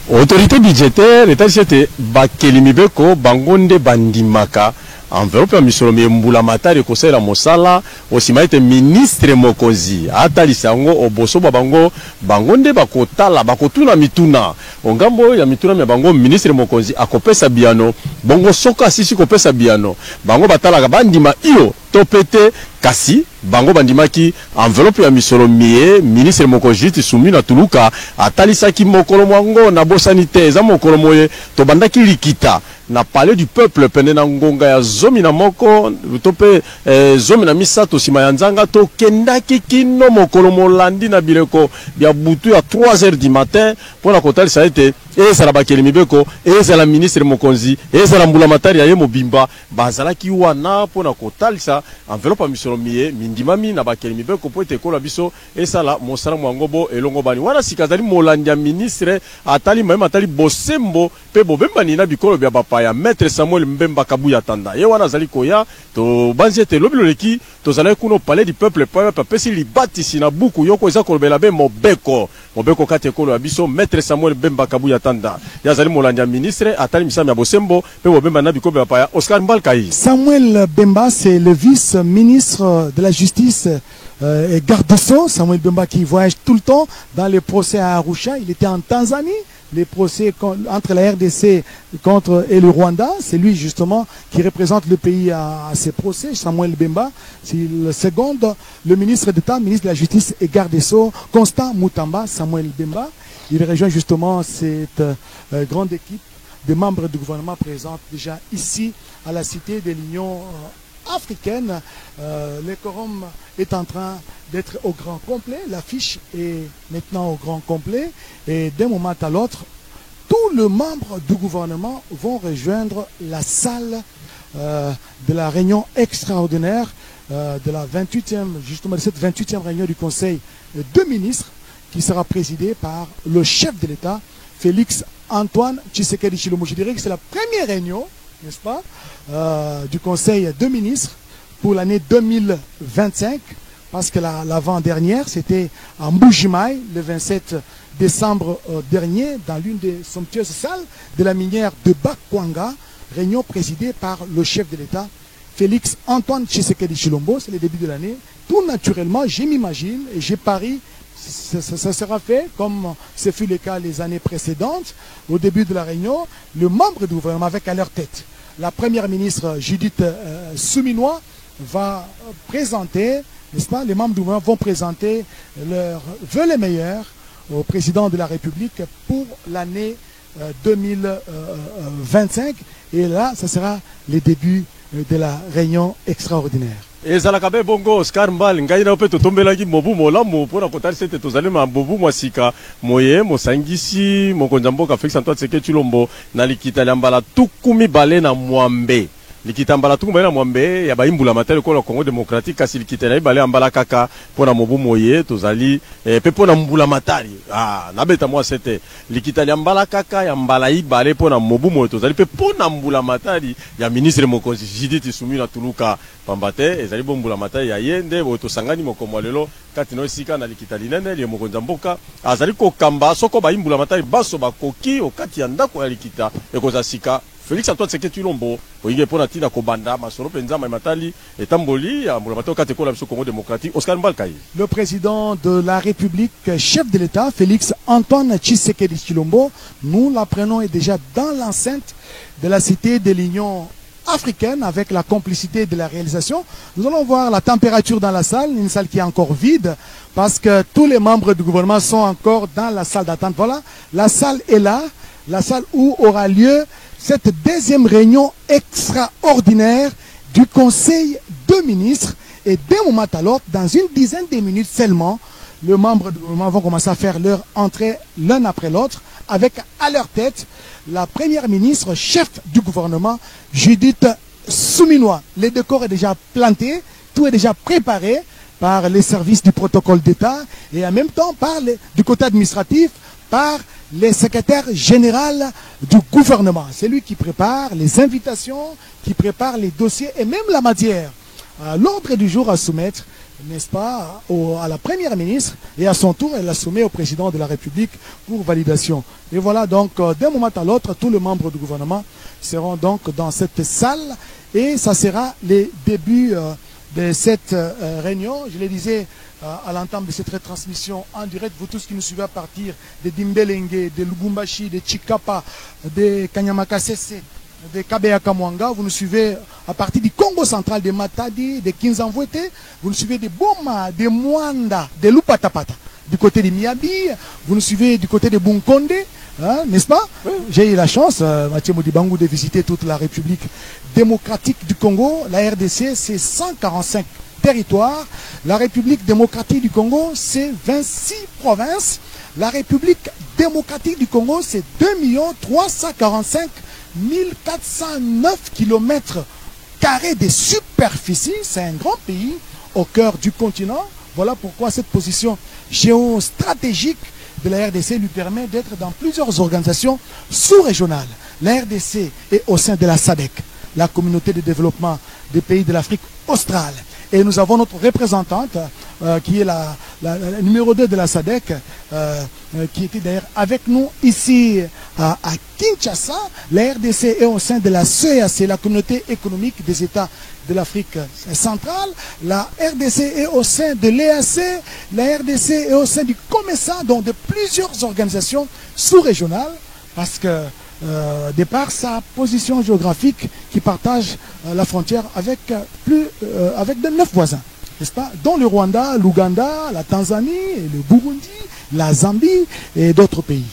Autorité budgétaire, c'était Bakelimibeko, Bangonde Bandimaka, enveloppe ya misolomi mbula matari kosela mosala osima ete ministre mokonzi atalisa yango oboso bango bangonde bakotala bakotuna mituna ongambo ya mituna me bango ministre mokonzi akopesa biano bongo soka sisi kopesa biano bango batalaka bandima iyo topete kasi bango bandimaki enveloppe ya misolomi ministre mokonzi sumi na tuluka atalisa ki mokolo mwango na bosanite za mokolo moye to bandaki likita na palais du peuple pene na ngonga ya zomi na moko tope zomi na misato sima ya nzanga to kendaki kino mokolo molandi na bileko bya butu ya 3 heures du matin pona kotalisa ete ezala Bakelimibeko ezala ministre mokonzi ezala mbula matari ya ye mobimba bazalaki wana pona kotalisa enveloppe misolomi mindimami na Bakelimibeko po ete kola biso esala mosala mwangobo elongo bani wana sikazali molandi ya ministre atali mayema atali bosembo pe bobemba ni na bikolo bya bapa ya maître Samuel Mbemba Kabuya Tanda ye wana zali koya to banzi ete lobilo leki to zala kuno palais du peuple pa pesi libati sina buku yoko eza kolobela be mobeko kate kolo ya biso maître Samuel Mbemba Kabuya Tanda ya zali molandi ya ministre atali misami ya bosembo pe bobemba na bikolo bya ya Oscar Mbalkai. Samuel Bemba, c'est le vice-ministre de la justice et garde des Sceaux. Samuel Bemba qui voyage tout le temps dans les procès à Arusha. Il était en Tanzanie. Les procès entre la RDC et le Rwanda, c'est lui justement qui représente le pays à ces procès. Samuel Bemba, c'est le second, le ministre d'État, ministre de la Justice et garde des Sceaux, Constant Moutamba. Samuel Bemba, il rejoint justement cette grande équipe de membres du gouvernement présents déjà ici à la cité de l'Union africaine. Le quorum est en train d'être au grand complet. L'affiche est maintenant au grand complet. Et d'un moment à l'autre, tous les membres du gouvernement vont rejoindre la salle de la réunion extraordinaire de la 28e, justement de cette 28e réunion du Conseil de ministres qui sera présidée par le chef de l'État, Félix Antoine Tshisekedi Tshilombo. Je dirais que c'est la première réunion, n'est-ce pas, du Conseil de ministres pour l'année 2025, parce que l'avant-dernière, c'était à Mbujimaï, le 27 décembre dernier, dans l'une des somptueuses salles de la minière de Bakwanga, réunion présidée par le chef de l'État, Félix Antoine Tshisekedi Tshilombo, c'est le début de l'année. Tout naturellement, je m'imagine et j'ai parie, ça sera fait comme ce fut le cas les années précédentes. Au début de la réunion, le membre du gouvernement avec à leur tête, la première ministre Judith Suminwa va présenter, n'est-ce pas, les membres du gouvernement vont présenter leurs vœux les meilleurs au président de la République pour l'année 2025. Et là, ça sera le début de la réunion extraordinaire. ezalaka be bongo Oscar Mbal ngai na pe totombelaki mobu molamu mpona kotalisa ete tozali na mobu mwasika moye mosangisi mokonzi ya mboka Félix Antoine Tshisekedi Tshilombo na likita ya mbala tuku mibale na mwambe. Likita mbala tuku mibale na mwambe ya baimbula matele ko la Congo démocratique kasi likita na ibale mbala kaka mpona mobu moye tozali pe mpona mbula matari nabeta mwa sete likita ya mbala kaka ya mbala ibale mpona mobu moye tozali pe mpona mbula matari ya ministre mokonzi Judith Suminwa Tuluka pambate ezali bombula matari ya yende botosangani mokomo lelo kati no sika na likita linene li mokonzi ya mboka azali kokamba soko baimbula matari baso bakoki okati ya ndako ya likita ekoza sika Félix Antoine Tshisekedi Tshilombo oyinge pona tina kobanda masoro penza matali etamboli ya mbula matari kati ko la biso Congo démocratique Oscar Mbalkai. Le président de la République, chef de l'État, Félix Antoine Tshisekedi Tshilombo, nous l'apprenons, est déjà dans l'enceinte de la cité de l'Union africaine avec la complicité de la réalisation. Nous allons voir la température dans la salle, une salle qui est encore vide parce que tous les membres du gouvernement sont encore dans la salle d'attente. Voilà, la salle est là, la salle où aura lieu cette deuxième réunion extraordinaire du Conseil de ministres. Et d'un moment à l'autre, dans une dizaine de minutes seulement, les membres du gouvernement vont commencer à faire leur entrée l'un après l'autre, avec à leur tête la première ministre, chef du gouvernement, Judith Suminwa. Le décor est déjà planté, tout est déjà préparé par les services du protocole d'État et en même temps du côté administratif, par le secrétaire général du gouvernement. C'est lui qui prépare les invitations, qui prépare les dossiers et même la matière. L'ordre du jour à soumettre, n'est-ce pas, à la première ministre et à son tour, elle la soumet au président de la République pour validation. Et voilà donc, d'un moment à l'autre, tous les membres du gouvernement seront donc dans cette salle et ça sera le début de cette réunion. Je le disais à l'entame de cette retransmission en direct, vous tous qui nous suivez à partir de Dimbelenge, de Lubumbashi, de Chikapa, de Kanyamakasese, de Kabeya Kamwanga, vous nous suivez à partir du Congo central, de Matadi, de Kinzamvwete, vous nous suivez de Boma, de Mwanda, de Lupatapata, du côté de Miabi, vous nous suivez du côté de Bunkonde, hein, n'est-ce pas? Oui. J'ai eu la chance, Mathieu Modibangu, de visiter toute la République démocratique du Congo. La RDC, c'est 145 territoires. La République démocratique du Congo, c'est 26 provinces. La République démocratique du Congo, c'est 2 345 1409 km² de superficie. C'est un grand pays au cœur du continent. Voilà pourquoi cette position géostratégique de la RDC lui permet d'être dans plusieurs organisations sous-régionales. La RDC est au sein de la SADC, la communauté de développement des pays de l'Afrique australe. Et nous avons notre représentante, qui est la numéro 2 de la SADC, qui était d'ailleurs avec nous ici à Kinshasa. La RDC est au sein de la CEAC, la communauté économique des États de l'Afrique centrale. La RDC est au sein de l'EAC. La RDC est au sein du COMESA, donc de plusieurs organisations sous-régionales, parce que de par sa position géographique qui partage la frontière avec avec de 9 voisins, n'est-ce pas, dont le Rwanda, l'Ouganda, la Tanzanie, le Burundi, la Zambie et d'autres pays.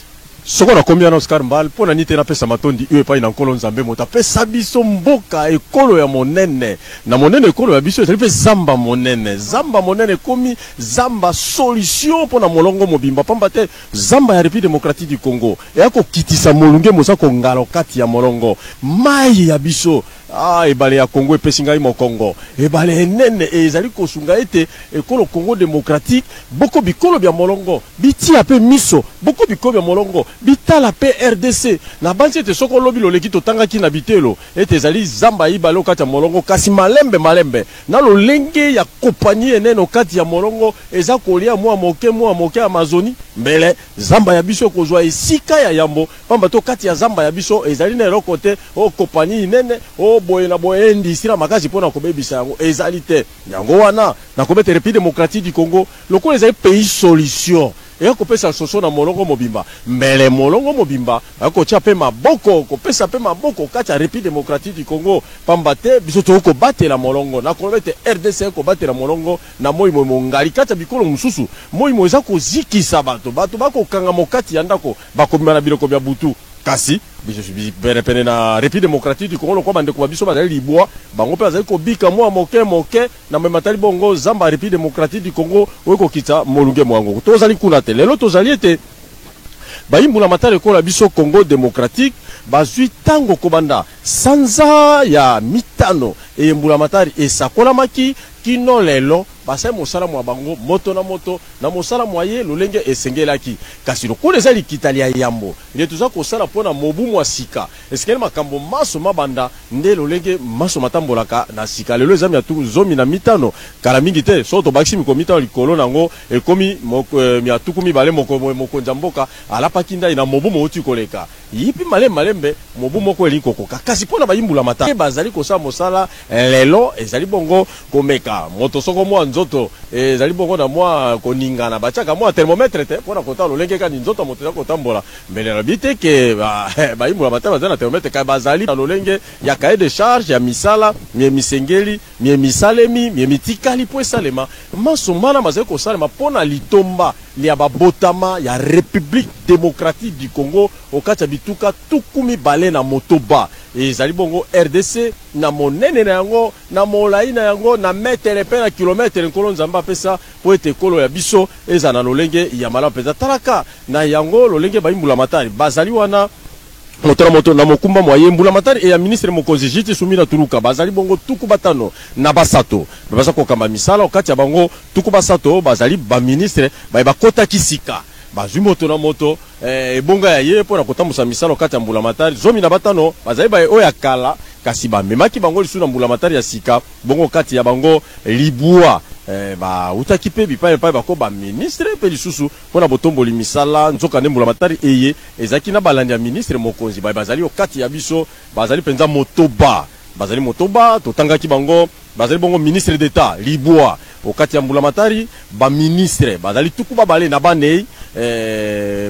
Soko na combien Oscar Mbal pona nite na pesa matondi uwe pa ina nkolo nzambe mota pesa biso mboka ekolo ya monene na monene ekolo ya biso ezali pe zamba monene komi zamba solution pona molongo mobimba pamba te zamba ya République démocratique du Congo eyako kitisa molunge moza ko ngalo kati ya molongo mai ya biso ebale ya Congo epesi ngai mokongo ebale enene ezali kosunga ete ekolo Congo démocratique boko bikolo bya molongo biti ape miso boko bikolo bya molongo bitala pe RDC na banzi ete soko lobi loleki totanga ki na bitelo ete ezali zamba ibale kati ya molongo kasi malembe na lolenge ya kompagnie enene kati ya molongo eza kolia mwa moke Amazonie mbele zamba ya biso kozwa esika ya yambo pamba to kati ya zamba ya biso ezali na eloko te o kompani nene o boye na boye industrie na makasi mpona kobebisa yango ezali te yango wana na kobeta République démocratique du Congo lokola ezali pays solution et kopesa soso na molongo mobimba mbele molongo mobimba akotia pe maboko kopesa pe maboko kati ya République démocratique du Congo pamba te biso to ko batela molongo na kolobete RDC ko batela molongo na moi mongali kati ya bikolo mususu moi moza ko zikisa bato bako kanga mokati ya ndako bakobima na biloko bya butu kasi biso pene na République démocratique du Congo lokwa bandeko babiso bazali libwa bango pe bazali kobika mwa moke na mematali bongo zamba République démocratique du Congo oyeko kita molunge mwango tozali kuna te lelo tozali ete bayimbula matale kola biso Congo démocratique bazwi tango kobanda sanza ya mitano e mbula matari esakola maki kino lelo basai mosala mwa bango moto na mosala mwaye lolenge esengelaki kasi lokola ezali kitali ya yambo nde tuza kosala pona mobu mwa sika esikeli makambo maso mabanda nde lolenge maso matambolaka na sika lelo ezami ya zomi na mitano kala mingi te so tobakisi miko mitano likolo nango ekomi ya tuku mibale mokonza mboka alapaki ndai na mobu mouti koleka yipi malembe mobu moko eli kokoka kasi pona bayimbula mata bazali kosala mosala lelo ezali bongo komeka moto soko mwa nzoto ezali bongo na mwa koningana bachaka mwa thermomètre te pona kota lolenge kani nzoto moto ya kotambola mbele na bite ke bayimbula mata bazali na thermomètre ka bazali na lolenge ya cahier de charge ya misala mie misengeli mie misalemi mie mitikali po esalema maso mana bazali kosalema pona litomba lia babotama ya République démocratique du Congo okati bituka tukumi bale na motoba ezali bongo RDC na monene na yango na molai na yango na metere pe na kilometre nkolo nzamba pesa po ete kolo ya biso eza na lolenge ya malamu peza talaka na yango lolenge bayimbula matari bazali wana moto na mokumba moye mbula matari e ya ministre mokonzi jiti sumina tuluka bazali bongo tuku batano na basato baza kokamba misala okati ya bango tuku basato bazali ba ministre ba kota kisika bazwi moto na moto ebonga ya ye pona kotambusa misala okati ya mbula matari zomi na batano bazali ba oya kala kasi bamemaki bango lisu na mbula matari ya sika bongo kati ya bango libua ba utaki pe bipa bako ba ministre pe lisusu pona botomboli misala nzoka ne mbula matari eye ezaki na balandi ya ministre mokonzi bazali okati ya biso bazali penza motoba totangaki bango bazali bongo ministre d'état libua okati ya mbula matari ba ministre bazali tuku babale na banei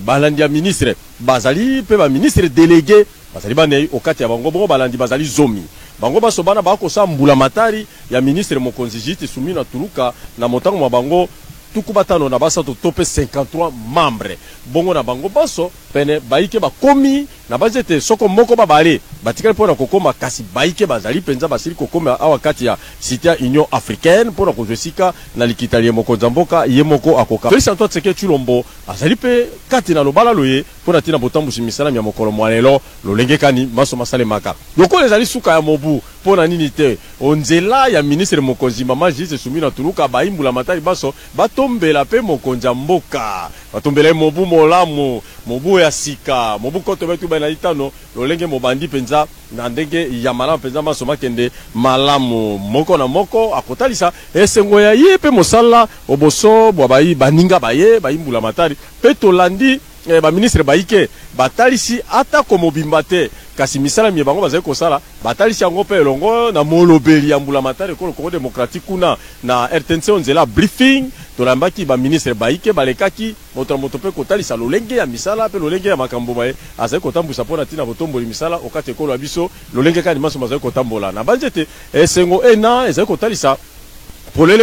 balandi ya ministre bazali pe ba ministre délégué bazali banei okati ya bango bongo balandi bazali zomi bango baso bana bakosa mbula matari ya ministre mokonzi jiti sumina tuluka na motango mwa bango tuku batano na basato tope 53 membres bongo na bango baso pene baike bakomi na bazete soko moko babale batikali pona kokoma kasi baike bazali penza basili kokoma awa kati ya cité ya Union africaine pona kozwesika na likitali mokonza mboka ye moko akoka Félix Antoine Tshisekedi Tshilombo azali pe kati na lobala loye pona tina botambusi misala ya mokolo mwalelo lolenge kani maso masale maka lokola ezali suka ya mobu pona nini te onzela ya ministre mokonzi mama jise sumina tuluka bayimbula matari baso batombela pe mokonza mboka batombela mobu molamu mobu ya sika mobu koto betu bana itano lolenge mobandi penza na ndenge ya malamu penza maso makende malamu moko na moko akotalisa esengo ya ye pe mosala oboso bwa bayi baninga baye bayimbula matari pe tolandi ba ministre baike batalisi ata komobimba te kasi misala mie bango bazali kosala batalisi yango pe elongo na molobeli ya mbula matari ko Congo démocratique kuna na RTNC onzela briefing tolambaki ba ministre baike balekaki moto pe kotalisa lolenge ya misala pe lolenge ya makambo bae azali kotambusa pona tina botomboli misala okati ekolo ya biso lolenge kani maso bazali kotambola na banjete esengo ena ezali kotalisa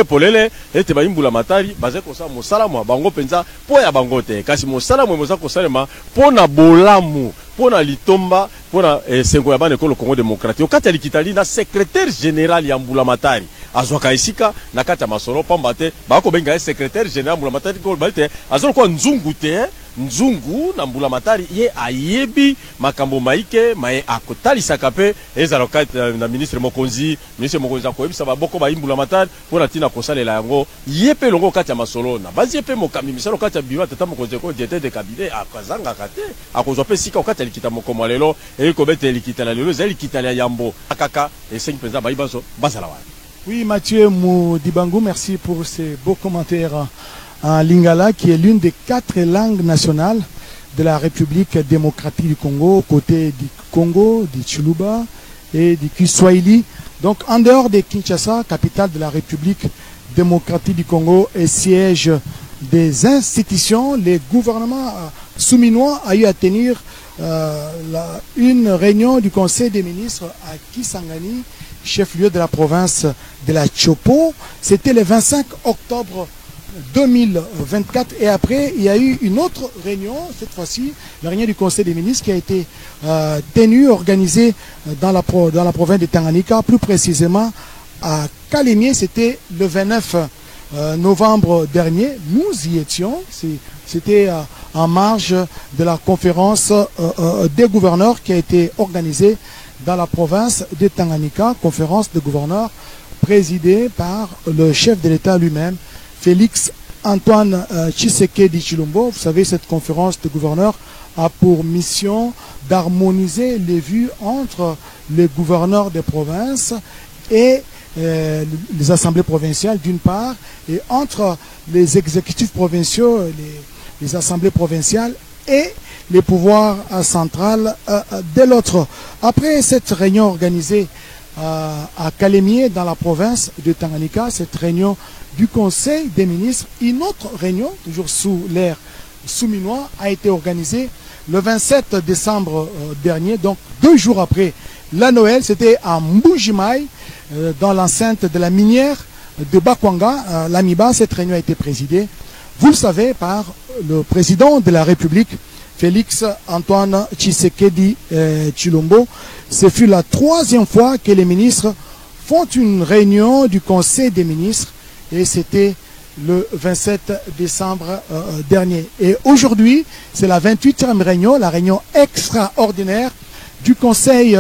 polele ete bayimbula matari baze kosa mosala mwa bango penza po ya bango te kasi mosala mwe moza kosalema pona bolamu pona litomba pona sengo ya bana ekolo Congo démocratique okati ya likitali na secrétaire général ya mbula matari azwaka esika na kati ya masolo pamba te bakobenga secrétaire général mbula matari ko balite azolokwa nzungu te nzungu na mbula matari ye ayebi makambo maike mae akotalisaka pe ezala kati na ministre mokonzi akoyebisa baboko bayimbula matari pona tina kosalela yango ye pe longo kati ya masolo na bazi pe mokami misalo kati ya biro tata mokonzi ko directeur de cabinet akazanga te akozwa pe sika okati ya likita mokomo lelo ekobete likita na lelo ezali likita ya yambo akaka esengi penza bayibaso bazala wana. Oui, Mathieu Moudibangou, merci pour ces beaux commentaires en lingala, qui est l'une des 4 langues nationales de la République démocratique du Congo, aux côtés du Congo, du Tsholuba et du Kiswahili. Donc en dehors de Kinshasa, capitale de la République démocratique du Congo et siège des institutions, les gouvernements souminois a eu à tenir une réunion du Conseil des ministres à Kisangani, chef-lieu de la province de la Chopo. C'était le 25 octobre 2024 et après il y a eu une autre réunion, cette fois-ci la réunion du Conseil des ministres qui a été tenue, organisée dans la province de Tanganyika, plus précisément à Kalemie. C'était le 29 novembre dernier. Nous y étions, c'était en marge de la conférence des gouverneurs qui a été organisée dans la province de Tanganyika, conférence de gouverneurs présidée par le chef de l'État lui-même, Félix Antoine Tshisekedi Tshilombo. Vous savez, cette conférence de gouverneurs a pour mission d'harmoniser les vues entre les gouverneurs des provinces et les assemblées provinciales d'une part, et entre les exécutifs provinciaux, les assemblées provinciales et les pouvoirs centrales de l'autre. Après cette réunion organisée à Kalemie, dans la province de Tanganyika, cette réunion du Conseil des ministres, une autre réunion, toujours sous l'ère souminois, a été organisée le 27 décembre dernier, donc 2 jours après la Noël. C'était à Mbujimai, dans l'enceinte de la minière de Bakwanga, l'Amiba. Cette réunion a été présidée, vous le savez, par le président de la République, Félix Antoine Tshisekedi Tshilombo. Ce fut la 3e fois que les ministres font une réunion du Conseil des ministres et c'était le 27 décembre dernier. Et aujourd'hui, c'est la 28e réunion, la réunion extraordinaire du Conseil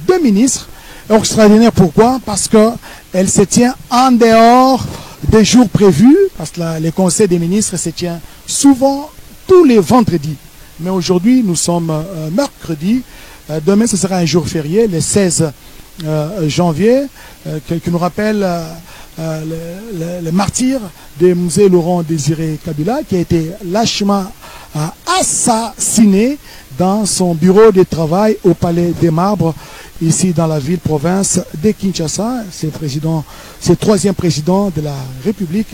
des ministres. Extraordinaire pourquoi? Parce qu'elle se tient en dehors des jours prévus, parce que les conseils des ministres se tient souvent tous les vendredis. Mais aujourd'hui, nous sommes mercredi. Demain, ce sera un jour férié, le 16 janvier, qui nous rappelle le martyr de Mzee Laurent Désiré Kabila, qui a été lâchement assassiné dans son bureau de travail au Palais des Marbres, ici dans la ville-province de Kinshasa. Ce 3e président de la République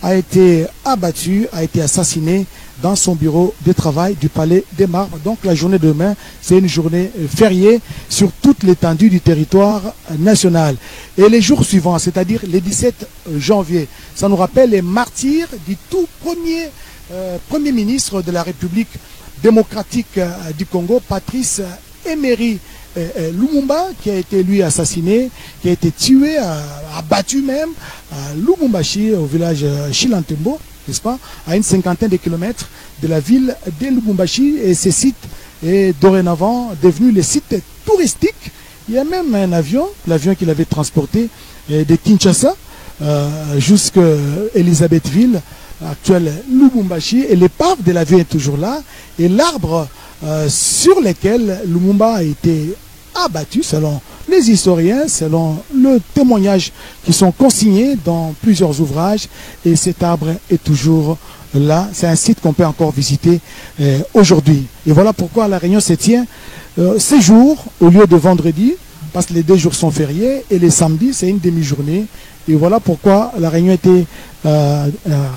a été abattu, a été assassiné dans son bureau de travail du Palais des Marbres. Donc la journée de demain, c'est une journée fériée sur toute l'étendue du territoire national. Et les jours suivants, c'est-à-dire les 17 janvier, ça nous rappelle les martyrs du tout premier ministre de la République démocratique du Congo, Patrice Emery Lumumba, qui a été lui assassiné, qui a été tué, abattu même à Lubumbashi, au village Chilantembo, n'est-ce pas, à une 50aine de kilomètres de la ville de Lubumbashi. Et ce site est dorénavant devenu le site touristique. Il y a même un avion, l'avion qu'il avait transporté de Kinshasa jusqu'à Elisabethville, actuelle Lubumbashi, et l'épave de l'avion est toujours là, et l'arbre sur lequel Lumumba a été abattu, selon les historiens, selon le témoignage qui sont consignés dans plusieurs ouvrages, et cet arbre est toujours là. C'est un site qu'on peut encore visiter aujourd'hui. Et voilà pourquoi la réunion se tient ces jours au lieu de vendredi, parce que les 2 jours sont fériés, et les samedis c'est une demi-journée. Et voilà pourquoi la réunion a été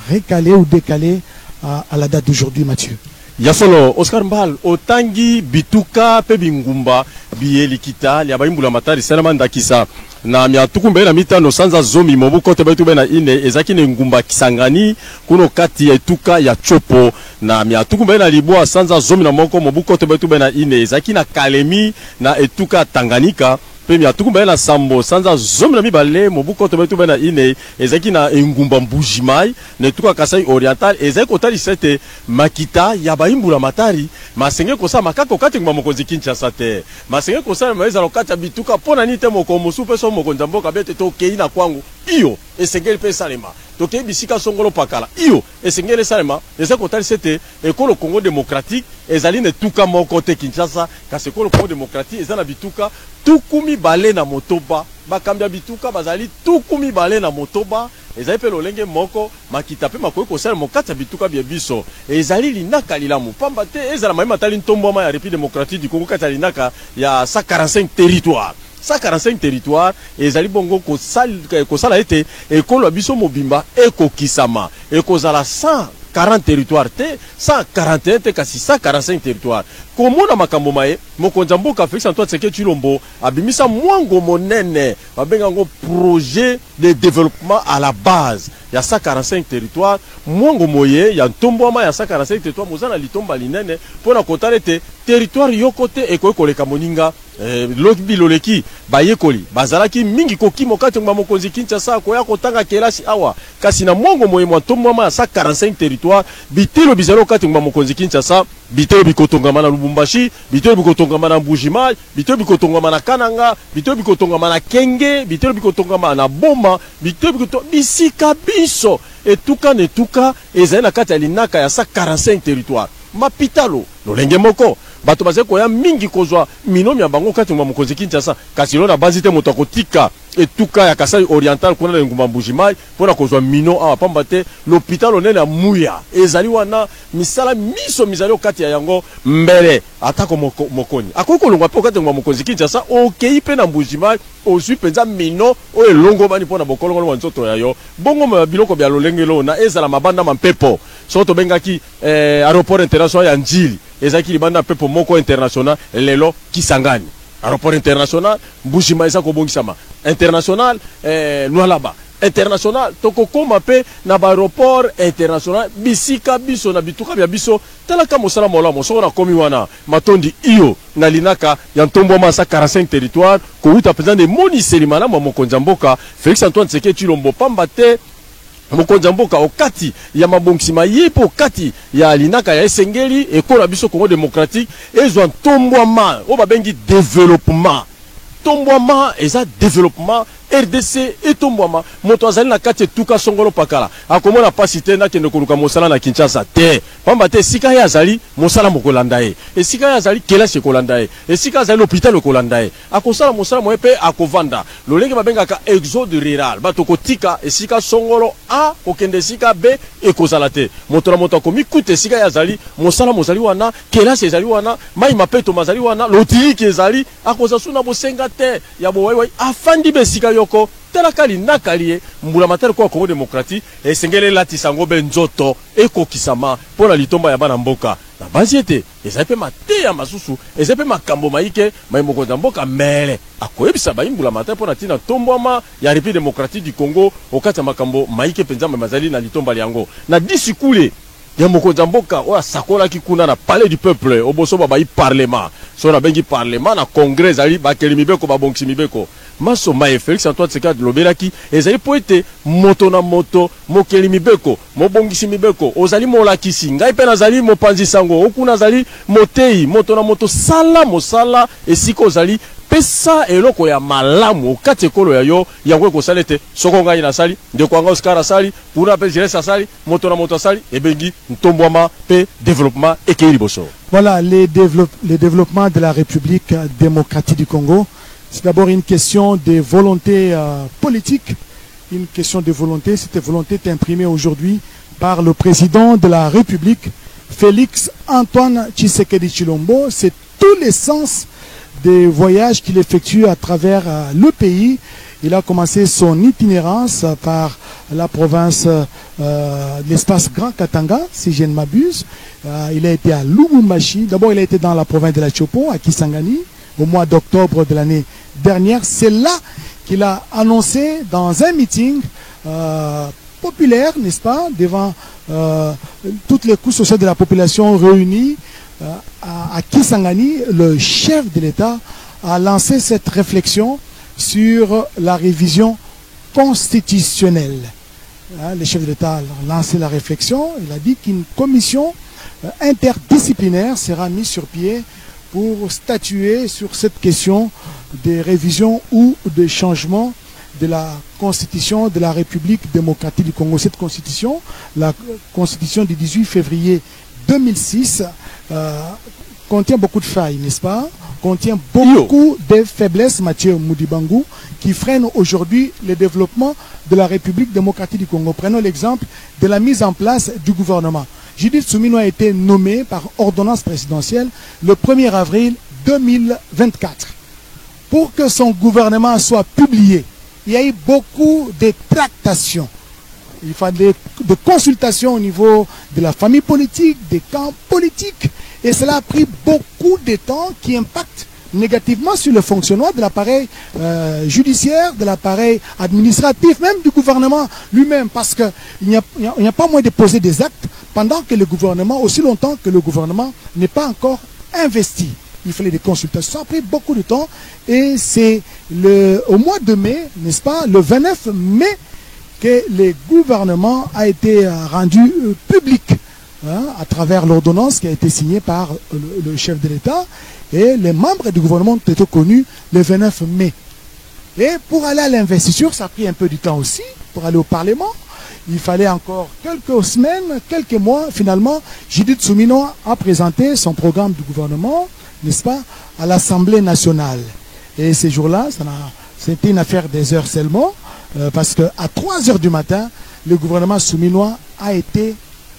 récalée ou décalée à la date d'aujourd'hui, Mathieu. Yasolo Oscar Mbal otangi bituka pe bingumba biyelikita liabaimbula matari salamanda kisa na miatukumbe na mitano sanza zomi mobuko tebetu bena ine ezaki ne ngumba Kisangani kuno kati ya etuka ya Chopo na miatukumbe na libwa sanza zomi na moko mobuko tebetu bena ine ezaki na Kalemie na etuka Tanganyika. Pe miatukumba na Sambo sanza zomi na mibale mobuko tebetu bena ine ezaki na ngumba Mbujimai na etuka Kasai Oriental ezaki otali sete makita ya baimbula matari masenge kosa makako kati nguma mokonzi Kinshasa te masenge kosa maweza lokata bituka pona nite moko musupe so mokonza mboka bete to keina kwangu iyo esengeli pe salema toke bisika songolo pakala iyo esengeli salema ezaki otali sete ekolo Congo démocratique ezali ne tuka moko te Kinshasa kasi ekolo Congo démocratique ezana bituka tukumi bale na motoba bakambia bituka bazali tukumi bale na motoba ezali pe lolenge moko makita pe makoki kosala mokati ya bituka bya biso ezali linaka lilamu pamba te ezala mayema tali ntombwama ya République démocratique du Congo kati ya linaka ya 145 territoires 145 territoires ezali bongo kosala ete ekolo ya biso mobimba ekokisama ekozala 140 territoires te 141 te kasi 145 territoires komona makambo maye mokonzi ya mboka Félix Antoine Tshisekedi Tshilombo abimisa mwango monene babenga yango projet de développement à la base ya 145 territoires mwango moye ya ntombwama ya 145 territoires mozana litomba linene mpona kotala ete territoire yoko te ekoki koleka moninga biloleki bayekoli bazalaki mingi kokimo kati ngba mokonzi Kinshasa koya kotanga kelasi awa kasi na mwango moye mwa ntombwama ya 145 territoires bitelo bizalo kati ngba mokonzi Kinshasa bitelo bikotongama na Lubumbashi bitelo bikotongama na Mbujimai bitelo bikotongama na Kananga bitelo bikotongama na Kenge bitelo bikotongama na Boma bitelo bikotongama bisika biso etuka netuka ezali na kati ya linaka ya 145 territoires mapitalo lolenge moko bato baze koya mingi kozwa minomi ya bango kati nguma mokonzi Kinshasa kasi lo na bazi te moto akotika etuka ya Kasai Oriental kuna na nguma Mbujimai pona kozwa mino awa pamba te l'hôpital onene ya Muya ezali wana misala miso mizali kati ya yango mbele atako mokoni akoki kolongwa pe kati nguma mokonzi Kinshasa okei pe na Mbujimai ozwi penza mino oyo elongo bani pona bokolongo wa nzoto ya yo bongo biloko bya lolenge lo na ezala mabanda mampepo so to bengaki aéroport international ya Njili ezaki libanda pepo moko international lelo Kisangani aéroport international Mbujimai eza kobongisama international Lualaba international tokokoma pe na aéroport international bisika biso na bituka bya biso talaka mosala molamo soko na komi wana matondi iyo na linaka ya ntombwama 145 territoire kouta président de moniseli malamu mokonzi ya mboka Félix Antoine Tshisekedi Tshilombo pamba te mokonzi ya mboka okati ya mabongisima yepe okati ya linaka ya esengeli ekola biso Congo démocratique ezwa ntombwama o babengi développement tombwama eza développement RDC etombwama moto azali na kati etuka songolo pakala akomona pasi te nakende koluka mosala na Kinshasa te pamba te esika ye azali mosala mokolanda ye esika ye azali kelasi ekolanda ye esika azali l'hôpital ekolanda ye akosala mosala moye mpe akovanda lolenge babengaka exode rural bato kotika esika songolo a kokende esika b ekozala te moto na moto akomi kuta esika ye azali mosala mozali wana kelasi ezali wana mai mapeto mazali wana lotiriki ezali akoza suna bosenga te ya bowaiwai afandi besika yoko telaka linakali ye mbula matari kwa Congo démocratique esengele latisa ngo be nzoto ekokisama pona litomba ya bana mboka na bazi ete ezali pe mateya masusu ezali pe makambo maike mokonzi ya mboka mele akoyebisa baimbula matari pona tina tombwama ya République démocratique du Congo okati ya makambo maike penza mazali na litomba yango na disikule ya mokonzi ya mboka oyo asakolaki kuna na palais du peuple oboso babai parlement so na bengi parlement na congrès ezali bakeli mibeko babongisi mibeko maso maye Félix Antoine Tshisekedi lobelaki ezali po ete moto na moto mokeli mibeko mobongisi mibeko ozali molakisi ngai mpe nazali mopanzi sango okuna azali motei moto na moto sala mosala esika ozali pesa eloko ya malamu okati ekolo ya yo yango ekosala ete soko ngai nasali ndeko yanga Oscar asali puna pe Jires asali moto na moto asali ebengi ntombwama pe développement ekei liboso. Voilà, le développement de la République démocratique du Congo. C'est d'abord une question de volonté politique, une question de volonté. Cette volonté est imprimée aujourd'hui par le président de la République, Félix Antoine Tshisekedi Tshilombo. C'est tout l'essence des voyages qu'il effectue à travers le pays. Il a commencé son itinérance par la province de l'espace Grand Katanga, si je ne m'abuse. Il a été à Lubumbashi. D'abord, il a été dans la province de la Tchopo, à Kisangani, au mois d'octobre de l'année dernière. C'est là qu'il a annoncé dans un meeting populaire, n'est-ce pas, devant toutes les couches sociales de la population réunies à Kisangani, le chef de l'État a lancé cette réflexion sur la révision constitutionnelle. Le chef de l'État a lancé la réflexion. Il a dit qu'une commission interdisciplinaire sera mise sur pied pour statuer sur cette question des révisions ou des changements de la Constitution de la République démocratique du Congo. Cette Constitution, la Constitution du 18 février 2006, contient beaucoup de failles, n'est-ce pas? Contient beaucoup de faiblesses, Mathieu Moudibangou, qui freinent aujourd'hui le développement de la République démocratique du Congo. Prenons l'exemple de la mise en place du gouvernement. Judith Suminwa a été nommée par ordonnance présidentielle le 1er avril 2024. Pour que son gouvernement soit publié, il y a eu beaucoup de tractations. Il fallait de consultations au niveau de la famille politique, des camps politiques. Et cela a pris beaucoup de temps qui impacte négativement sur le fonctionnement de l'appareil judiciaire, de l'appareil administratif, même du gouvernement lui-même. Parce qu'il n'y a pas moyen de poser des actes pendant que le gouvernement, aussi longtemps que le gouvernement n'est pas encore investi. Il fallait des consultations. Ça a pris beaucoup de temps. Et c'est au mois de mai, n'est-ce pas, le 29 mai, que le gouvernement a été rendu public à travers l'ordonnance qui a été signée par le chef de l'État, et les membres du gouvernement ont été connus le 29 mai. Et pour aller à l'investiture, ça a pris un peu du temps aussi, pour aller au Parlement. Il fallait encore quelques semaines, quelques mois. Finalement, Judith Suminwa a présenté son programme du gouvernement, n'est-ce pas, à l'Assemblée nationale. Et ces jours-là, c'était une affaire des heures seulement, parce qu'à 3 heures du matin, le gouvernement Suminwa a été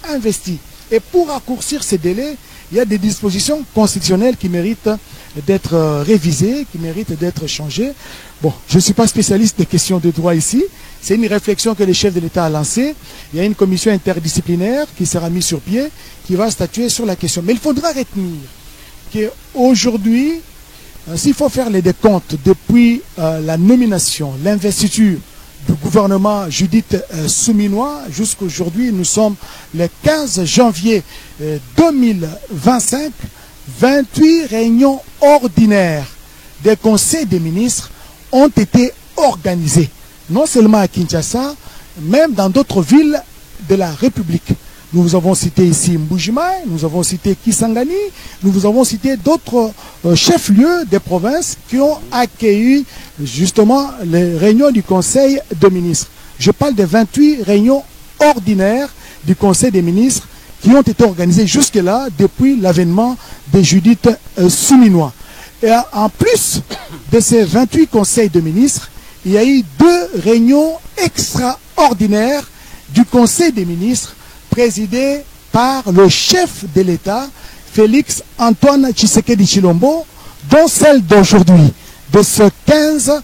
investi. Et pour raccourcir ces délais, il y a des dispositions constitutionnelles qui méritent d'être révisées, qui méritent d'être changées. Bon, je ne suis pas spécialiste des questions de droit ici. C'est une réflexion que le chef de l'État a lancée. Il y a une commission interdisciplinaire qui sera mise sur pied, qui va statuer sur la question. Mais il faudra retenir qu'aujourd'hui, s'il faut faire les décomptes depuis la nomination, l'investiture du gouvernement Judith Suminwa, jusqu'aujourd'hui, nous sommes le 15 janvier 2025, 28 réunions ordinaires des conseils des ministres ont été organisées, non seulement à Kinshasa, même dans d'autres villes de la République. Nous avons cité ici Mbujimaï, nous avons cité Kisangani, nous avons cité d'autres chefs-lieux des provinces qui ont accueilli justement les réunions du Conseil des ministres. Je parle de 28 réunions ordinaires du Conseil des ministres qui ont été organisées jusque-là depuis l'avènement de Judith Suminwa. Et en plus de ces 28 conseils de ministres, il y a eu 2 réunions extraordinaires du Conseil des ministres présidé par le chef de l'État, Félix Antoine Tshisekedi Tshilombo, dont celle d'aujourd'hui, de ce 15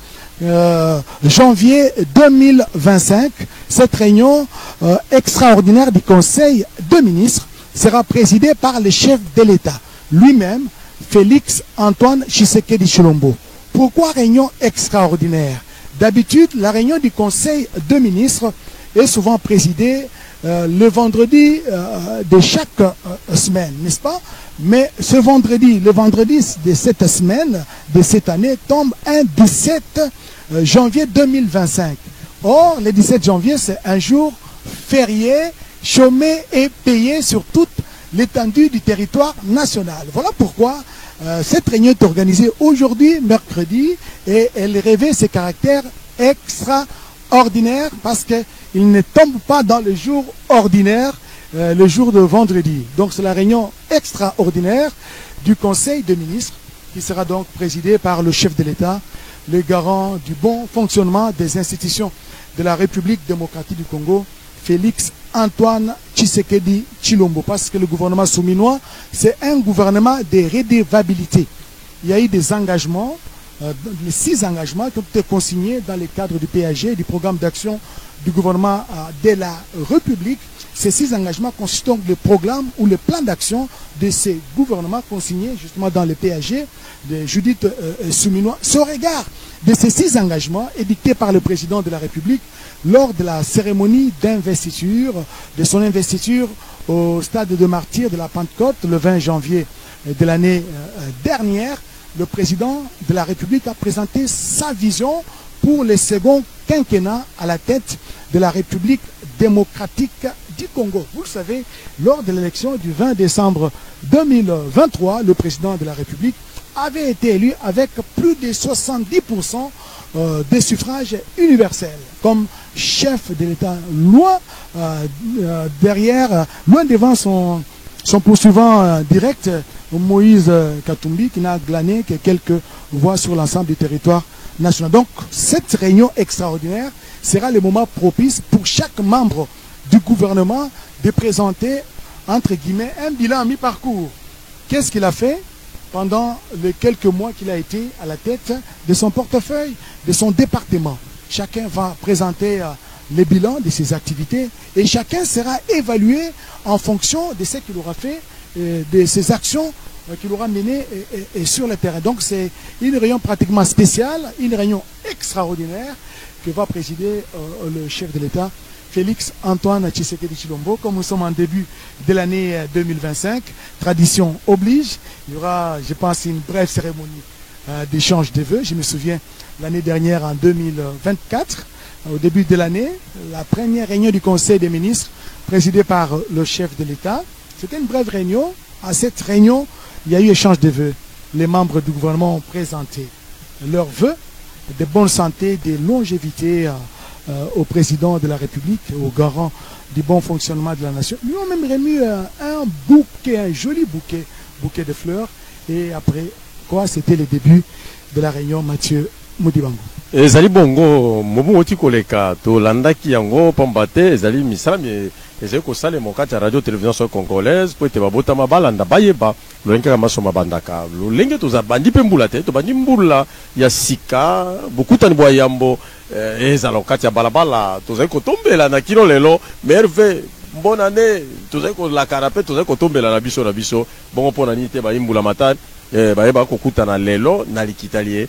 janvier 2025. Cette réunion extraordinaire du Conseil des ministres sera présidée par le chef de l'État, lui-même, Félix Antoine Tshisekedi Tshilombo. Pourquoi réunion extraordinaire? D'habitude, la réunion du Conseil des ministres est souvent présidée le vendredi de chaque semaine, n'est-ce pas? Mais ce vendredi, le vendredi de cette semaine, de cette année, tombe un 17 janvier 2025. Or, le 17 janvier, c'est un jour férié, chômé et payé sur toute l'étendue du territoire national. Voilà pourquoi cette réunion est organisée aujourd'hui, mercredi, et elle revêt ses caractères extraordinaires parce qu'il ne tombe pas dans le jour ordinaire, le jour de vendredi. Donc c'est la réunion extraordinaire du Conseil des ministres qui sera donc présidée par le chef de l'État, le garant du bon fonctionnement des institutions de la République démocratique du Congo, Félix Antoine Tshisekedi Tshilombo. Parce que le gouvernement Suminwa, c'est un gouvernement de redevabilité. Il y a eu des engagements, les 6 engagements qui ont été consignés dans le cadre du PAG, du programme d'action du gouvernement de la République. Ces 6 engagements constituent donc le programme ou le plan d'action de ces gouvernements consignés justement dans le PAG de Judith Suminwa. Ce regard de ces 6 engagements édictés par le président de la République lors de la cérémonie d'investiture, de son investiture au stade de martyrs de la Pentecôte le 20 janvier de l'année dernière, le président de la République a présenté sa vision pour le second quinquennat à la tête de la République démocratique du Congo. Vous le savez, lors de l'élection du 20 décembre 2023, le président de la République avait été élu avec plus de 70% des suffrages universels comme chef de l'État, loin derrière, loin devant son poursuivant direct, Moïse Katumbi, qui n'a glané que quelques voix sur l'ensemble du territoire national. Donc, cette réunion extraordinaire sera le moment propice pour chaque membre du gouvernement de présenter, entre guillemets, un bilan à mi-parcours. Qu'est-ce qu'il a fait pendant les quelques mois qu'il a été à la tête de son portefeuille, de son département? Chacun va présenter le bilan de ses activités et chacun sera évalué en fonction de ce qu'il aura fait, de ses actions qu'il aura menées et sur le terrain. Donc c'est une réunion pratiquement spéciale, une réunion extraordinaire que va présider le chef de l'État, Félix Antoine Tshisekedi Tshilombo. Comme nous sommes en début de l'année 2025, tradition oblige, il y aura, je pense, une brève cérémonie d'échange de vœux. Je me souviens, l'année dernière, en 2024, au début de l'année, la première réunion du Conseil des ministres, présidée par le chef de l'État, c'était une brève réunion. À cette réunion, il y a eu échange de vœux. Les membres du gouvernement ont présenté leurs vœux de bonne santé, de longévité au président de la République, au garant du bon fonctionnement de la nation. Ils ont même remis un bouquet, un joli bouquet de fleurs. Et après quoi, c'était le début de la réunion Mathieu Modibango. Ezali bongo mobu oti koleka to landaki yango pambate ezali misala mi ezali kosala mokati ya radio télévision congolaise po ete babotama balanda bayeba lolenge kama soma bandaka lolenge toza bandi pe mbula te to bandi mbula ya sika bokutani bwa yambo ezala okati ya balabala tozali kotombela na kilo lelo merve bonne année tozali kolakana pe tozali kotombela na biso bongo mpona nini te bayimbula matani bayeba kokutana lelo na likitalie.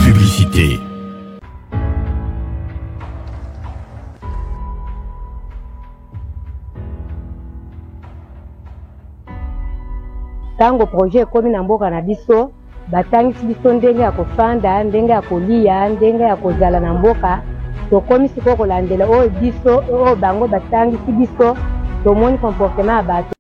Publicité. Tango projet ekomi na mboka na biso batangisi biso ndenge ya kofanda, ndenge ya kolia, ndenge ya kozala na mboka, tokomi sikoyo kolandela oyo biso oyo bango batangisi biso tomoni comportement ya bato.